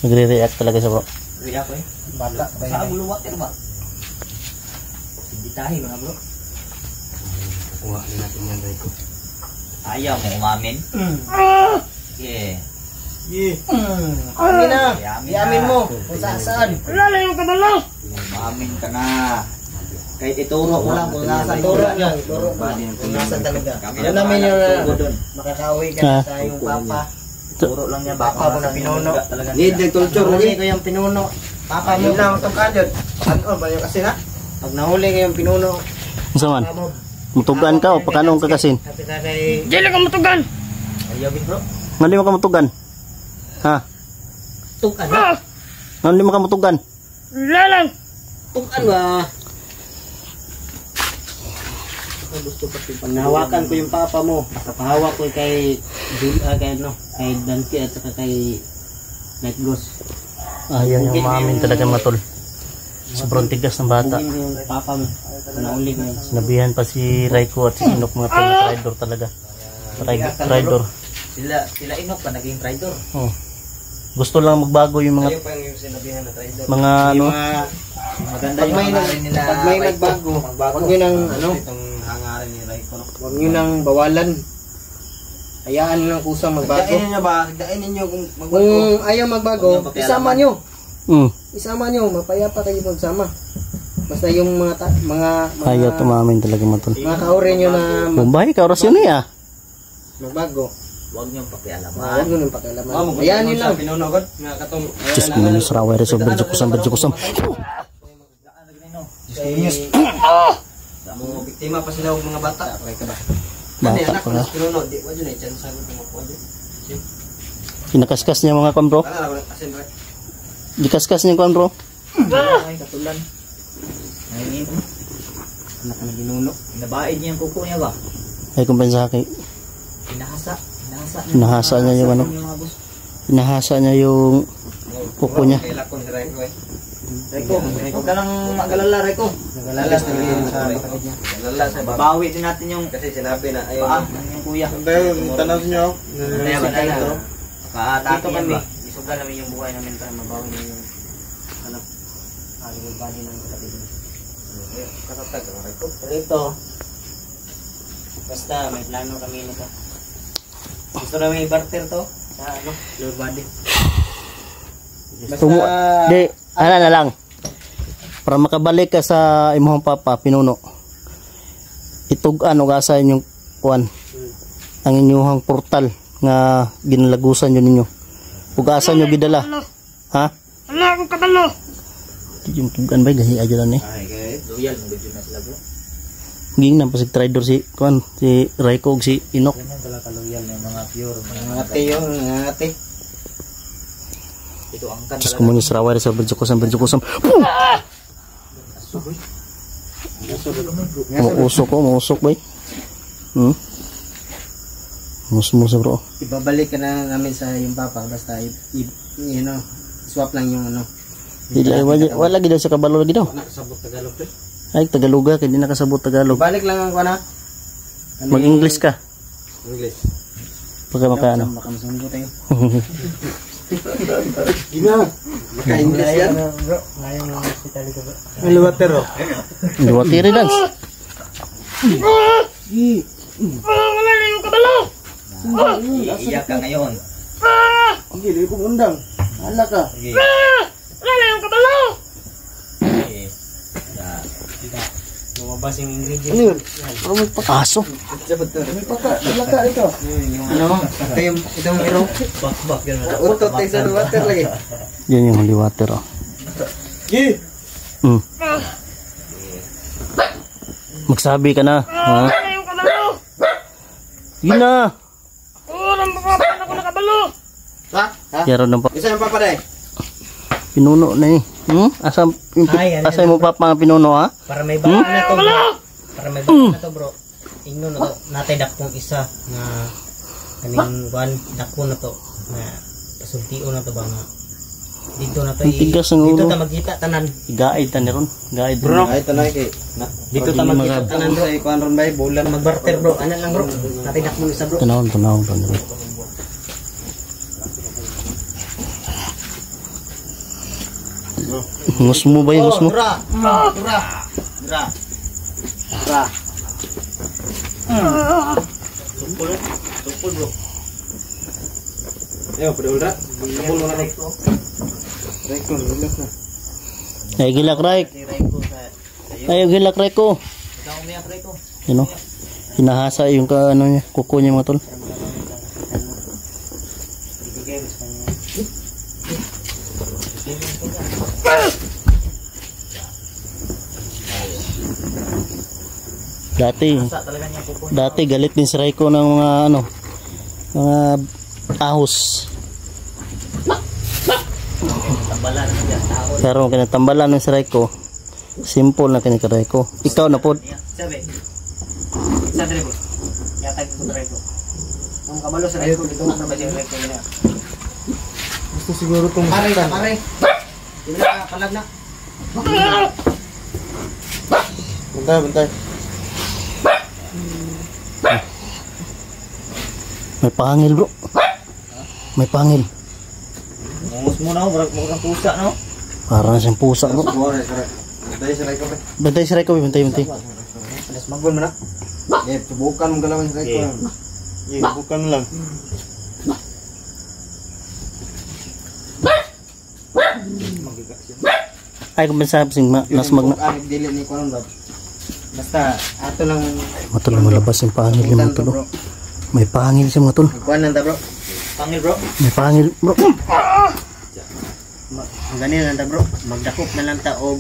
Nagre-react talaga siya bro. Riya ko eh. Bata pa Sa yun. ulo water ba? Hindi tahi mga bro. Kuha natin yan Rico. Ayaw mo umamin? Yeah. Amin na. Iamin mo. Kung saan. Umamin ka na. Kahit ituro mo lang kung nasa Turo lang. Turo mo. Kung nasaan talaga. Alam namin yung makakauwi ka na sa iyong papa. Turo lang niya. Papa mo na pinuno. Need nagtulture Nahuli ko yung pinuno. Papa mo na itong kadyon. Ano ba yung kasi na? Pag nahuli ko yung pinuno. Isa man, mutugan ka o pakanong kakasin? Sabi ka kay... Dili ka matugan. Ayaw big bro. Nga mo ka mutugan? Ha? Tukan ba? Nga mo ka mutugan? Lalang. Tukan ba? Pag nahawakan ko yung papa mo, kapahawak ko kay kay Dante at saka kay Night Ghost. Ayaw yung mamin talaga matol. Sobrang tigas ng bata. Bugin ko yung papa mo. Nauli ko yun. Sinabihan pa si Raiko at si Inok mga tol na traitor talaga. Traitor. Sila Inok pa naging traitor. Oh. Gusto lang magbago yung mga pa yung sinabihan na traitor. mga ano. Maganda Pag yung may, hangarin nila. pag may nagbago, huwag nyo nang Itong hangarin ni Raiko. huwag nyo nang bawalan. Hayaan nyo lang kusang magbago. Dainin nyo ba? Dainin nyo kung Kung ayaw magbago, Huwag nyo isama pakialaman. nyo. Mm. Isama nyo, mapayapa kayo magsama. Basta yung Ayaw tumamin talaga matol. mga kaure nyo na Bombay ka orasyon niya. magbago. Huwag nyo pakialaman. Huwag nyo nang pakialaman. Hayaan nyo lang. Pinunogod. Nga katong. Diyos ko naman sa raway reso berjukusam. Mo biktima pa sila og mga bata. Okay ka ba? Bata pa nga. Pinunod. Di wa dyan chance sa mga kuwan. Kinakaskas niya mga kon bro. Kana wala asin ba? Dikaskas niya kon bro. Ay katulan. Ay Anak na binuno. nabaid niya ang kuko niya ba? Ay kumpensa kay Hinahasa. Hinahasa niya yung ano. Hinahasa niya yung kuko niya. Kay lakon si Raiko eh. Raiko, huwag ka lang mag-alala, Raiko. Nag-alala sa kapatid niya. Alala sa babawi din natin yung kasi sinabi na ayun yung kuya. Tanaw niyo. Kaya ba tayo? Dito kami. Isugal namin yung buhay namin para mabawi na yung anak. Aling body ng kapatid niya. Katatag ka, Raiko. Ito, basta may plano kami nito. Gusto namin i-barter to sa ano, lower body. Basta Di, Ana na lang. Para makabalik ka sa imong papa pinuno. Itug-an og asa inyong kuan. Ang inyong portal nga ginlagusan yun ninyo. Ug asa nyo gidala? Ha? Wala akong kabalo. Di yung tugan ba gahi aja ni. Ay, guys. Loyal mo gid na sila bro. Ging nang pasig trader si kuan si Raiko ug si Inok. Ganyan talaga loyal ng mga pure. Ngati yun, ngati. Ito ang kan Just kumunyo sa raway sa berjukosam. Mausok bay. Mus bro. Ibabalik ka na namin sa yung papa basta you know, swap lang yung ano. Wala gid sa kabalo lagi daw. nakasabot Tagalog to. Ay Tagaloga kay di nakasabot Tagalog. Balik lang ang kuana. Mag-English ka. English. Pagka maka ano. Baka masunggo tayo. Gina. Maka-English yan. Bro, ngayon yung hospital ito bro. May luwater oh. Luwatiri dance. Wala na yung kabalo. Iiyak ka ngayon. Hindi, di ko undang. Hala ka. Sige. Wala na yung kabalo. Lumabas yung ingredient. Ano yun? Aso. May paka, hala ka ito. Ano? Ito yung hero. Bak yan. Utot tayo sa luwater lagi. Yan yung holy water oh. Gi! Magsabi ka na. Ha? Wala na yung kabalo. Yun na. Walang makapan ako na kabalo. Ha? Ha? Yaro ng Isa yung papa day. pinuno na eh. Asa mo pa mga pinuno ha? Para may baka na to bro. Para may baka na to bro. Ingno na to. Natay dakpong isa na kaning one dakpo na to. Na pasultio na to ba nga. Dito na to Ang tigas ng dito ulo. ta magkita tanan. Gaid ta ni ron. Gaid Bro, ron. ay tanay kay. Dito ta magkita tanan bro. Ay kuan ron bay bulan magbarter bro. Ana lang bro. Natay dakpong isa bro. Tanawon pa ni ron. Ngus mo ba yung ngus mo? Dura. Dura. Dura. Dura. Supul bro. Ayo, pada ulra. Supul mo na Reko. Reko, relax na. Ay gilak Raik. Reko sa Ay gilak Raiko. ikaw umiyak Reko. Yun o. Hinahasa yung ka, ano niya, kuko niya mga tol. Ibigay mo sa kanya. Dati galit din si Raiko ng mga ano, mga ahos. Tambalan na diyan tao. Pero kinatambalan ng si Raiko, simple na kini Raiko. Ikaw na po. Sabi. Sa Reko. Yatag ko Reko. Ang kabalo sa Reko dito na ba si Reko niya. Gusto siguro itong Pare, pare. Di na palag na. Bantay. May pangil bro. May pangil. Mungus mo na, murang pusa no. Parang siyang pusa bro. Dahil sa Reko. Bantay si Raiko, bantay. Alas magbol mo na. Subukan mong galawin sa Reko. Bukan lang. Ay kung masabi sing nas magna. Dili ni kuan ba. Basta ato lang Matol malabas yung pangil yung mga tol. May pangil siya mga tol. kuan nanda bro. Pangil bro. May pangil bro. Ang ganyan nanda bro. Magdakop na lang ta og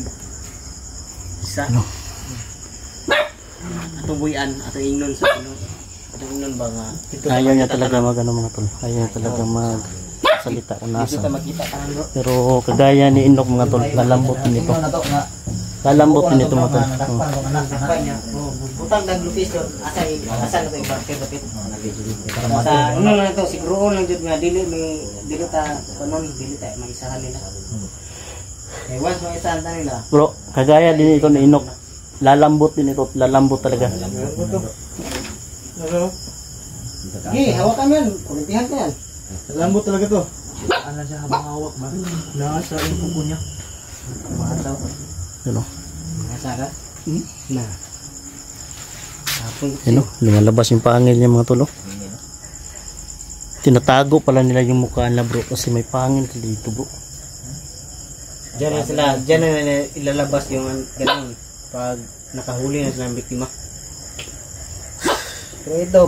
isa. Ano? Atong buyan, atong ingnon sa ano. Atong ingnon ba nga. Ayaw niya talaga mag ano mga tol. Ayaw niya talaga mag salita kung Dito ta nasa. makita tanan bro. Pero kagaya ni Inok mga tol, lalambot din ito. Ingnon na to nga. Lalambot din ito mga tol. Nadakpan ko anak dakpan niya. Butang dag location asa na to i-barter dapit. Sa ano na to siguro lang jud nga dili ta kanon dili ta maisahan nila. Eh once maisahan ta nila. Bro, kagaya din ito ni Inok. Lalambot din ito, lalambot talaga. Gi, hawakan mo yan. Kulintihan ka yan. Lalambot talaga to. Ano siya habang hawak ba? Nasa yung kuko niya. Mataw. Ano? Nasa ka? Na. Tapos Ano? Lumalabas yung pangil niya mga tol. Oh. Tinatago pala nila yung mukha nila bro kasi may pangil dito bro. Diyan na ilalabas yung ganun pag nakahuli na sila ng biktima. Pero ito,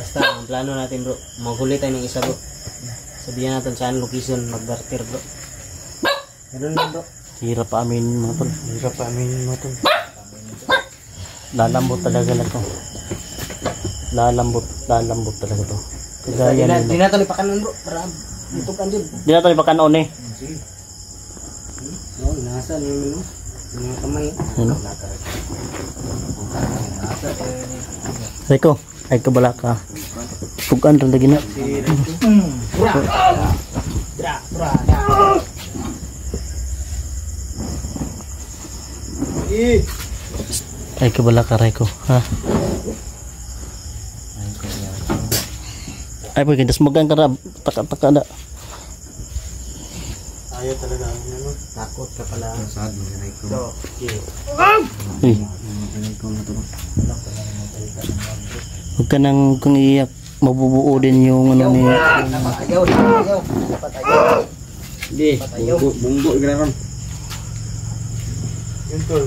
basta ang plano natin bro, maghuli tayo ng isa bro. Sabihan natin saan location, mag-barter bro. Ganun lang bro. Hirap pa amin mga tol. Lalambot talaga na to. Lalambot talaga to. Kagaya nila. Di natin ipakanon bro, para butukan dyan. Di na to ipakanon eh. No, inasa niyo no. Yung kamay. Ano? Reko, ay kabala ka. Pugan rin lagi na. Ay kabala ka Reko, ha? Ay pwede das magang ka na, taka na. Ayaw talaga ang ano. Takot ka pala. Sad mo na ikaw. So, Uy. Huwag ka nang kung iiyak, mabubuo din yung ano niya. ayaw. Hindi, bunggo gano'n. Yun tol,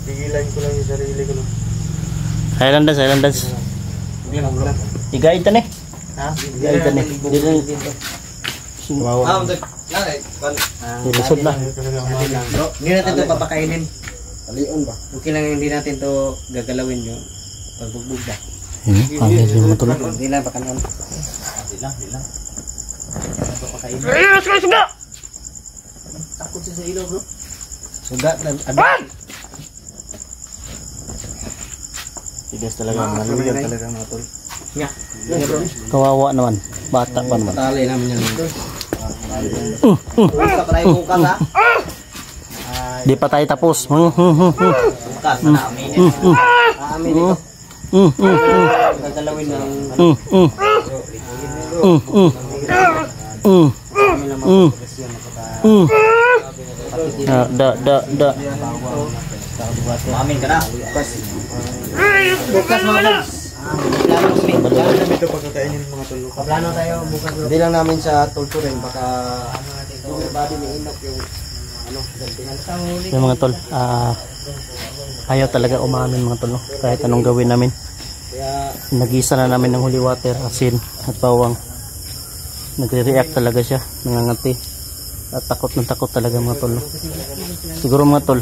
pigilan ko lang yung sarili ko. Silent dance. I-guide ta ne. Ha? I-guide ta ne. Ilusod na. Bro, hindi natin ito papakainin. Kalion ba? Okay lang hindi natin ito gagalawin yung pagbugbog ba? Pangit yung mga tulad. Hindi lang pakanon. Hindi lang. Papakainin. Takot siya sa ilaw bro. Sugat na. Tigas talaga. Maluyan talaga mga tol. Nga bro. Kawawa naman. Bata pa naman. Tali namin yan. Buka pa tayo bukas ha. Di pa tayo tapos. Bukas na aminin. Amin ito. Gagalawin ng Da. amin ka na. Bukas mga boss. Ito pagkakainin mga tulog. Plano tayo bukas. Hindi lang namin sa tulturin. Baka ano natin ito. Body may inok yung ano. Yung mga tol. Ayaw talaga umamin mga tol. No? Kahit anong gawin namin. Kaya Nagisa na namin ng holy water, asin at bawang. Nagre-react talaga siya. Nangangati. At takot talaga mga tol. No? Siguro mga tol.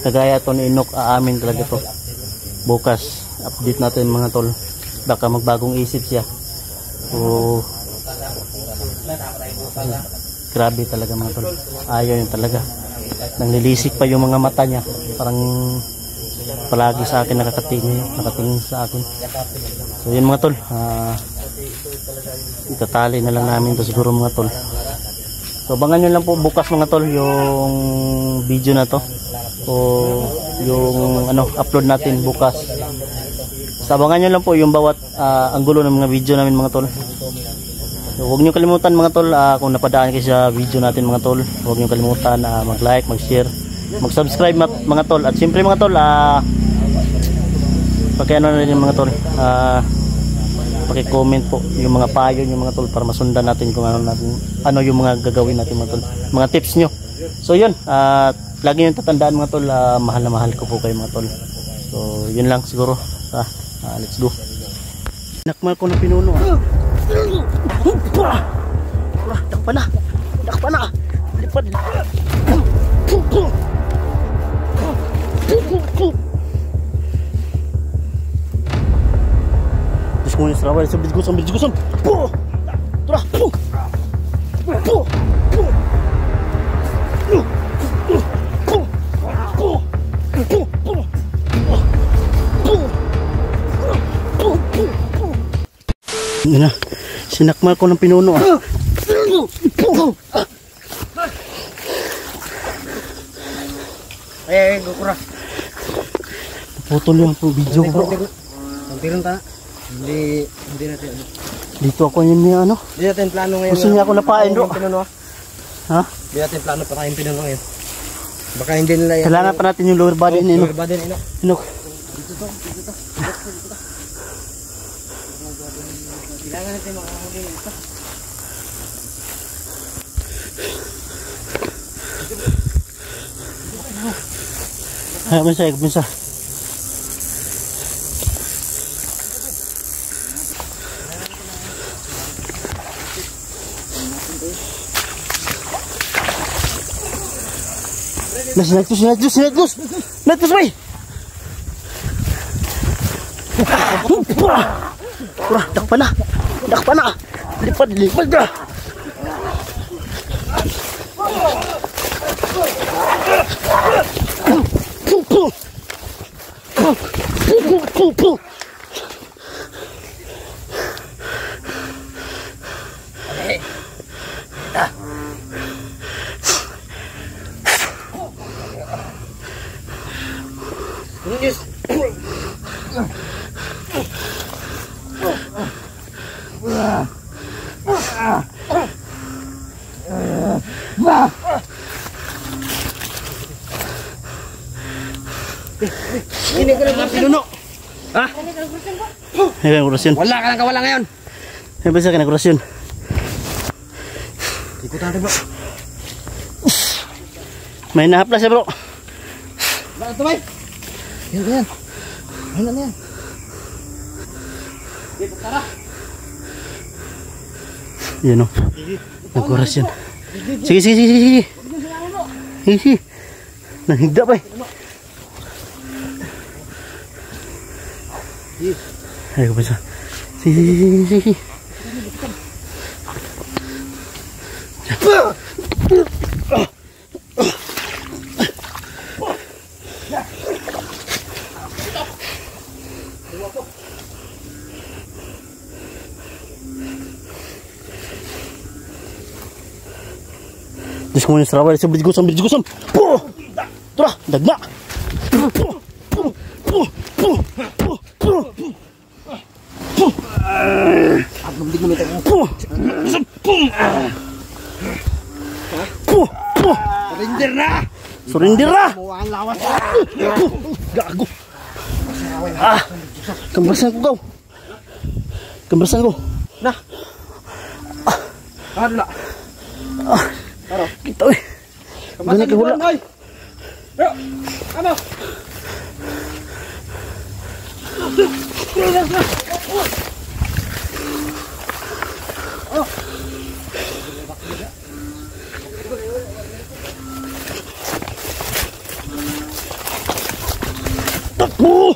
Kagaya ito ni Inok, aamin talaga to. Bukas, update natin mga tol. Baka magbagong isip siya. So, grabe talaga mga tol. Ayaw yun talaga. Nanglilisik pa yung mga mata niya. Parang palagi sa akin nakatingin sa akin. So yun mga tol. Itatali na lang namin to siguro mga tol. So abangan nyo lang po bukas mga tol yung video na to. O yung upload natin bukas. So abangan nyo lang po yung bawat anggulo ng mga video namin mga tol. So, huwag nyo kalimutan mga tol, kung napadaan kayo sa video natin mga tol, huwag nyo kalimutan mag-like, mag-share, mag-subscribe mga tol. At siyempre mga tol, pakiano na rin mga tol, paki-comment po yung mga payo yung mga tol para masundan natin kung ano yung mga gagawin natin mga tol, mga tips nyo. So yun, lagi nyo tatandaan mga tol, mahal na mahal ko po kayo mga tol. So yun lang siguro. Let's go. Nakmal ko na pinuno. Dakpa na. Lipad. Terus mo yung sarawal sa bidgusan. Tara. Yun na, sinakmal ko ng pinuno. Gukura. Putol yung video ko. Magtirong ka na. Hindi natin. Dito ako yun niya Hindi natin plano ngayon. Gusto niya ako napain bro. Ha? Hindi natin plano patayin pinuno ngayon. Baka hindi nila yan. Kailangan pa natin yung lower body ni Lower body ni Inok. Dito to. Kailangan natin makahuli ito. Ayo bisa. Naik terus, boy. Wah, dak panah. Lipat dah. Ini ko lang pinuno. Ha? Ayan, kurasyon. Wala ka lang kawala ngayon. Ayan, bisa ka na kurasyon. Ikutan natin bro. May nahaplas ya bro. Bakit ito bay? Yan. Ayun na yan. Yan o. Nagkurasyon. Sige. Sige. Nahigda pa eh. Ayo bisa. Sige. Diyos ko muna sa rawal, sa biligusam. Tura, dagna. Surrender na. Gago. Kembrasan ko. Nah. Ada. Kita eh. Banyak ke hula. Yuk. Kamu. Takbo!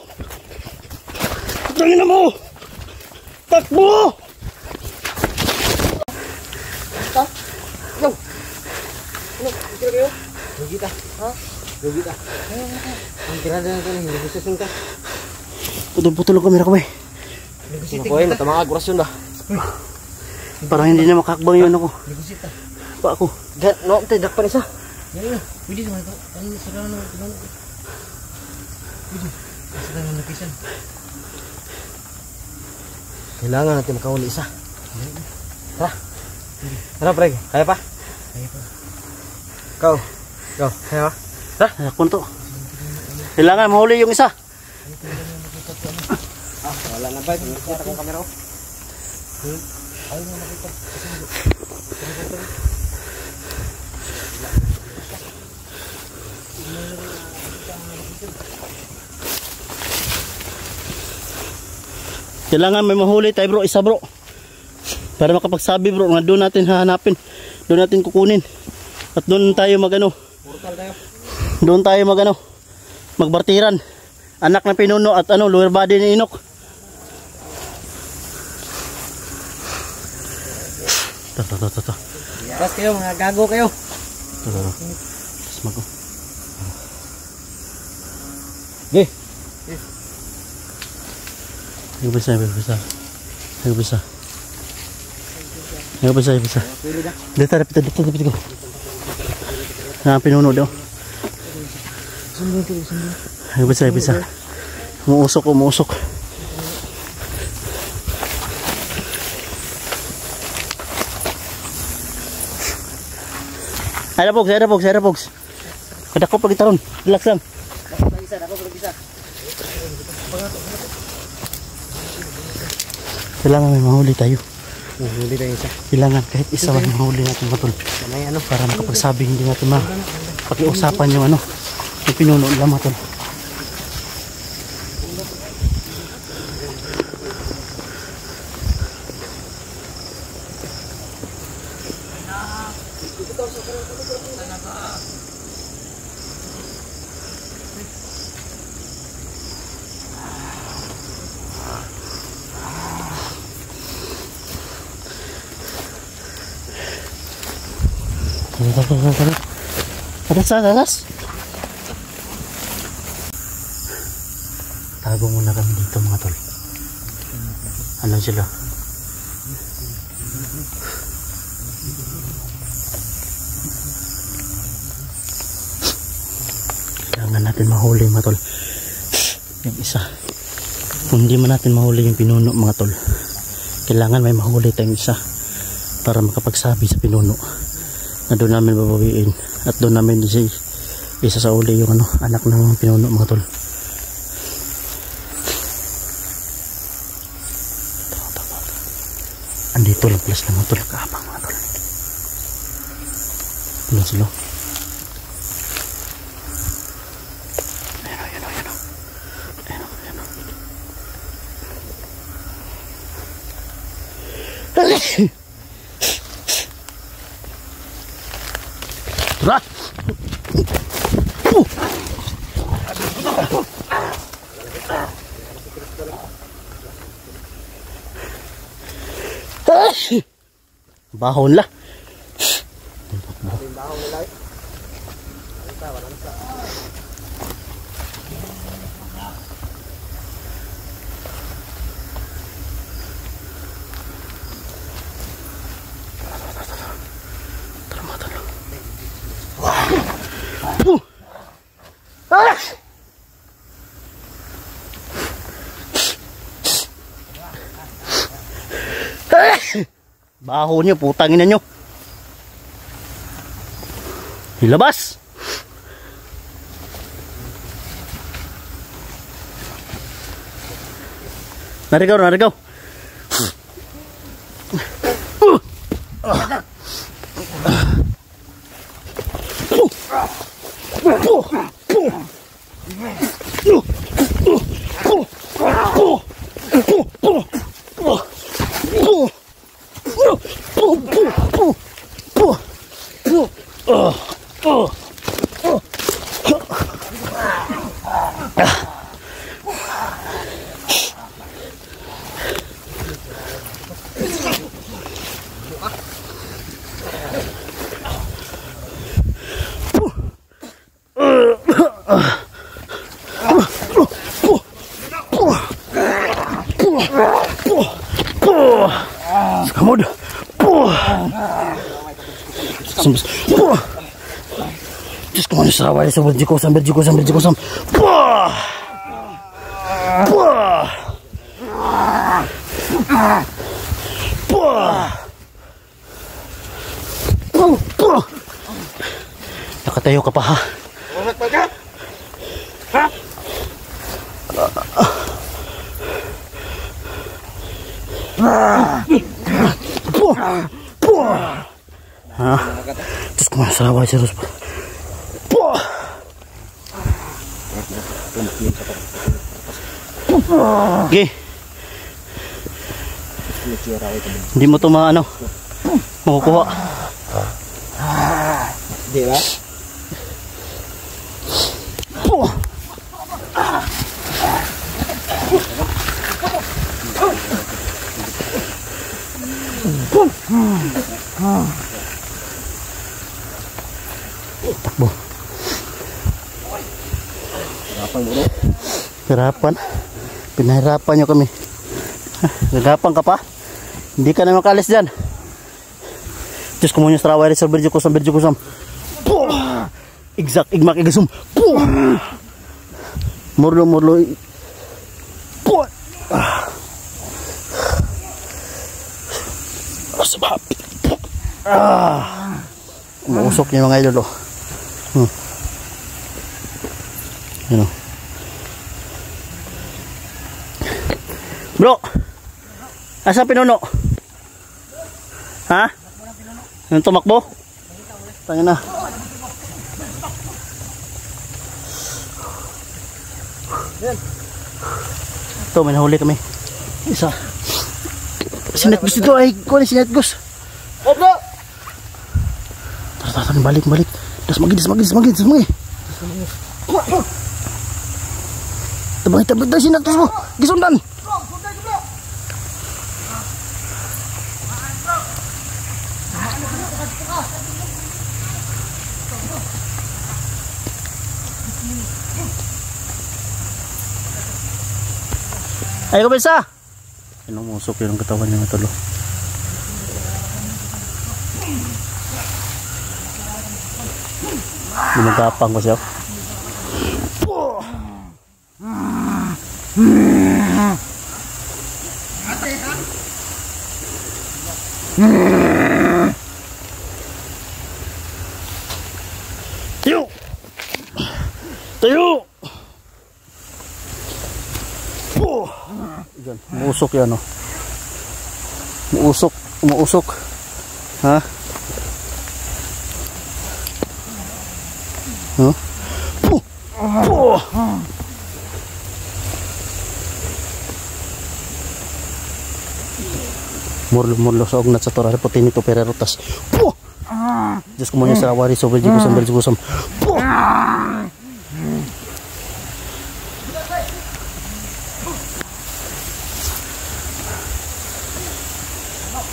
Tangin na mo! Takbo! Lugita. Ha? Lugita. Ang tirada na ito, hindi ko susunod ka. Putol-putol ang kamera ko eh. Nakuha, natamang agurasyon ba? Parang hindi na makakbang yun ako. Ligusita. Pa ako. No, tidak pa isa. Yan. Pwede naman ito. Ano sila naman ito? Pwede. Sila naman napisan. Kailangan natin makahuli isa. Tara. Tara, pre. Kaya pa? Kaya pa. Kau. Kaya pa? Tara, nakon to. Kailangan mahuli yung isa. Wala na ba? Nakita kong kamera ko. Ayaw mo nakita. Kailangan may mahuli tayo bro, isa bro. Para makapagsabi bro, nga doon natin hahanapin. Doon natin kukunin. At doon tayo magano. Doon tayo magano. Magbartiran. Anak ng pinuno at ano, lower body ni Inok. Ito. Pas kayo, mga gago kayo. Ito. Tapos mag-o. Okay. Ayo bisa. Dito ko. Nah, pinuno daw. Ayo bisa. Umusok. Ada box. Kada ko pagitaron. Relax lang. Kailangan may mahuli tayo. Huli tayo isa. Kailangan kahit isa man mahuli natin mga tol. May ano? Para makapagsabi hindi natin pakiusapan yung yung pinuno nila mga tol. Atas. Tago muna kami dito mga tol. Ano sila? Kailangan natin mahuli mga tol. Yung isa. Kung hindi man natin mahuli yung pinuno mga tol, kailangan may mahuli tayong isa para makapagsabi sa pinuno na doon namin babawiin at doon namin isa sa uli yung anak ng pinuno mga tol. Andito lang plus lang mga tol, kaabang mga tol. Ano sila? Ayan. Tara! Bahon lah. Baho nyo, putangin na nyo. Ilabas. Narigaw. Kamod. Just come on, saraway sa berjikosam. Nakatayo ka pa ha? Terus kemana saraway terus oke. Hindi mo ito makukuha. Di ba? Takbo. Hirapan. Pinahirapan nyo kami. Nagapan ka pa? Hindi ka na makalis dyan. Diyos ko muna sa Rawai Rizal Berjukusam. Igzak, igmak, igasum. Murlo. Sebab. Umusok niya mga idol. Yan o. Bro, asa pinuno? Ha? Yung tumakbo? Tangin na. Ito, may nahuli kami. Isa. Sinetgos dito ay. Kuha ni sinetgos. Opo! Tara, balik. Dasmagi. Tabang tayo sinetgos mo. Gisundan. Ay, kumisa! Inumusok yung katawan niya natulo. Lumagapang ko siya. Tayo! Yan, umuusok yan, oh. Umuusok. Ha? Huh? Murlo sa ugnat sa torare puti nito pererotas. Diyos ko muna sa awari so beljigusam.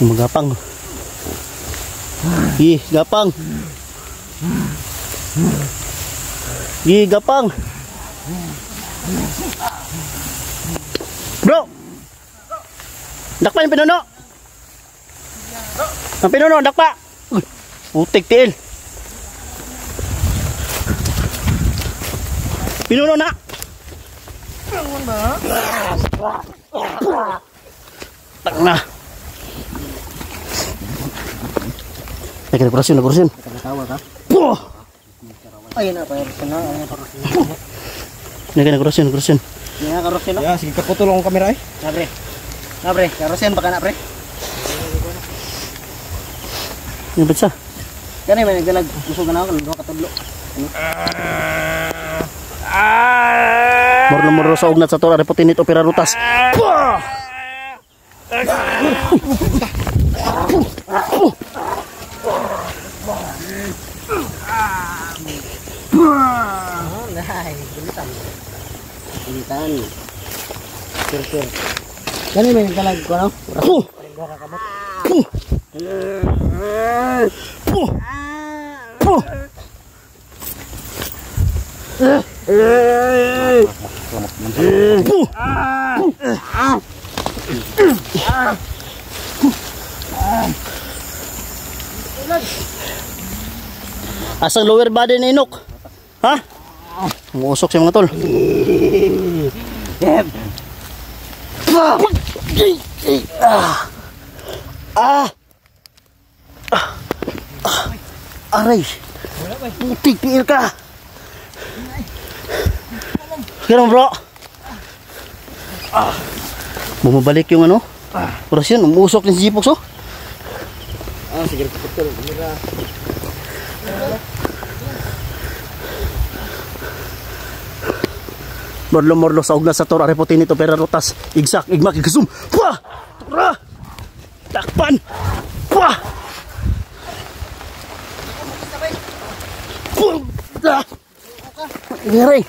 Magapang. Gapang. Gapang. Bro. Dakpa yung pinuno. Ang pinuno, dakpa. Putik tiil. Pinuno na. Tak na. Nagkurasyon. Nagtawa ka? Ayun na, Nagkurasyon. Karosyon, no? Ya, sige kaputol ang kamera eh. Na, pre. Karosyon baka na, pre. Yung bitsa. Kani may nagdalag. Gusto ka na ako, nandun katudlo. Murlo sa ugnat sa torare puti nito pererotas. Pilitan. Sir. Kani may nagdalag ko, no? Asang lower body ni Inok? Ha? Umuusok siya mga tol. Aray. Putik piil ka. Kira bro. Bumabalik yung ano? Orasyon, umuusok din si Jipox, oh. Sige, putol. Morlo sa ugnas sa torare puti nito pererotas. Igmak, igasum. Pah! Tura! Takpan! Pah! Puh! Ngeri.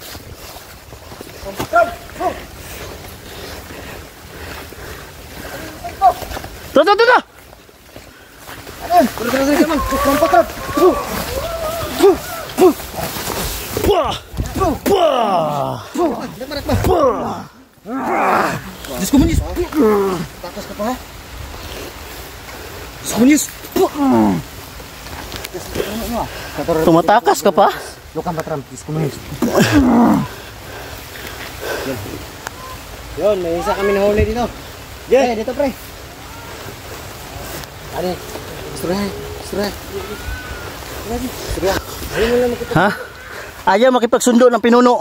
Tuh. Diskomunis. Takas ka pa, ha? Diskomunis. Tumatakas ka pa? Lukan patram, diskomunis. Yun, may isa kami nahuli dito. Pre, dito pre. Ano? Istorya. Ha? Ayaw makipagsundo ng pinuno.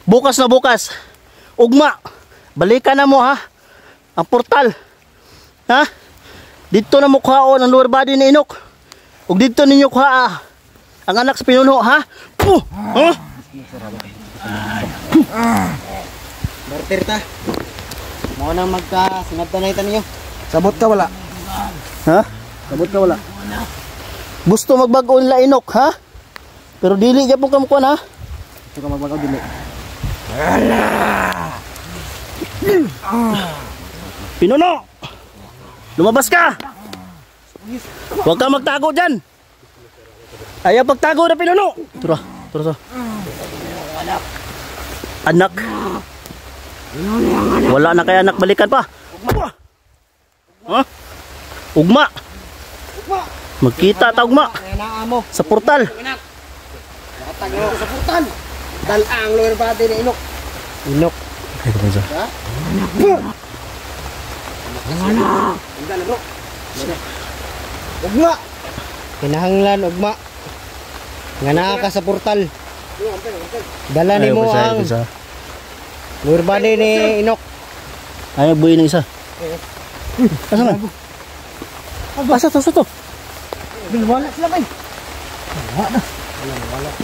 Bukas na bukas. Ugma. Balikan na mo, ha? Ang portal. Ha? Dito na mukhaon ang lower body ni Inok. Ug dito ninyo kuha ang anak sa pinuno, ha? Puh! Ha? Barter ta. Mo nang magka-sinabtanaytan niyo. Sabot ka wala. Ha? Sabot ka wala. Gusto magbag-o nila Inok, ha? Pero dili gyapon ka mukuan, ha? Gusto ka magbagaw dili. Pinuno! Lumabas ka! Huwag ka magtago dyan! Ayaw pagtago na pinuno! Tura, tura. Anak. Wala na kaya anak, balikan pa. Ha? Ugma. Magkita ta ugma. Sa portal. Nakatagyo sa portal. Dalang lower body ni Inok. Inok. Ay, kapag sa. Hanggan bro. Ugma. Kinahanglan ugma. Nga naa ka sa portal. Dala ni mo ang lower body ni Inok. Ay, buhay ng isa. Asa man? Asa to? Bilwala sila kay.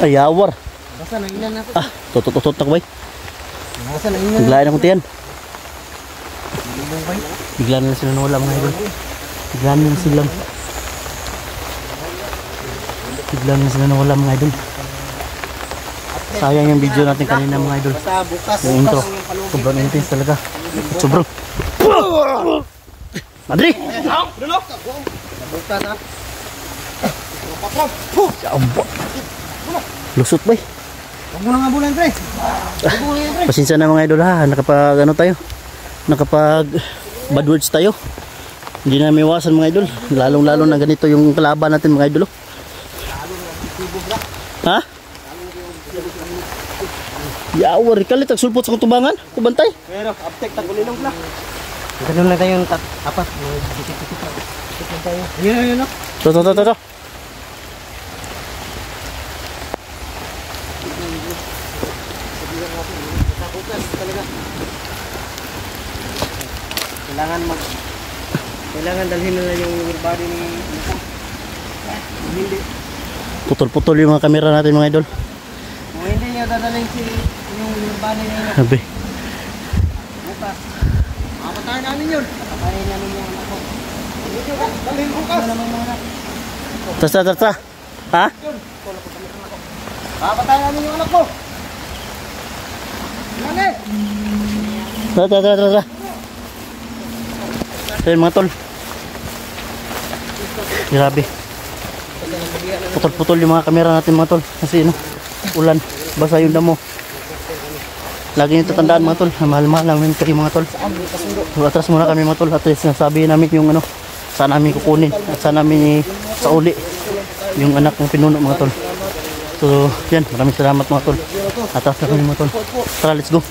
Ay, awar. Basta nang inan ako. Ah, tutot na ko bay. Basta nang inan. Biglaan akong tiyan. Biglaan na sila nawala mga idol. Biglaan na sila. Biglaan na sila nawala mga idol. Sayang yung video natin kanina mga idol. Basta bukas. Yung intro. Sobrang intense talaga. Sobrang. Adri! Bukas ha. Lusot bay. Huwag mo nang abulan pre. Pasensya na mga idol ha. Nakapag ano tayo. Nakapag bad words tayo. Hindi na may iwasan mga idol. Lalong lalo na ganito yung kalaban natin mga idol. Ha? Yawar, ikalit sulpot sa kutubangan. Kubantay. Pero uptek tagulilong pala. Ganun lang tayo yung apat. Ayun no. To. Kailangan dalhin na yung lower body ni Inok. Hindi. Putol-putol yung mga kamera natin mga idol. Kung hindi niya dadalhin yung lower body ni Inok. Sabi. Bukas. Papatayin namin yun. Papatayin namin yung anak ko. Dito ka, dalhin bukas. Tara. Ha? Papatayin namin yung anak ko. Nani! Tara. Ayun mga tol. Grabe. Putol-putol yung mga kamera natin mga tol. Kasi ano, ulan. Basa yung damo. Lagi nyo tatandaan mga tol. Mahal-mahal namin kayo mga tol. So, atras muna kami mga tol. At sinasabi namin yung ano, saan namin kukunin. At saan namin sa uli yung anak ng pinuno mga tol. So yan, maraming salamat mga tol. Atras na kami mga tol. Tara, let's go.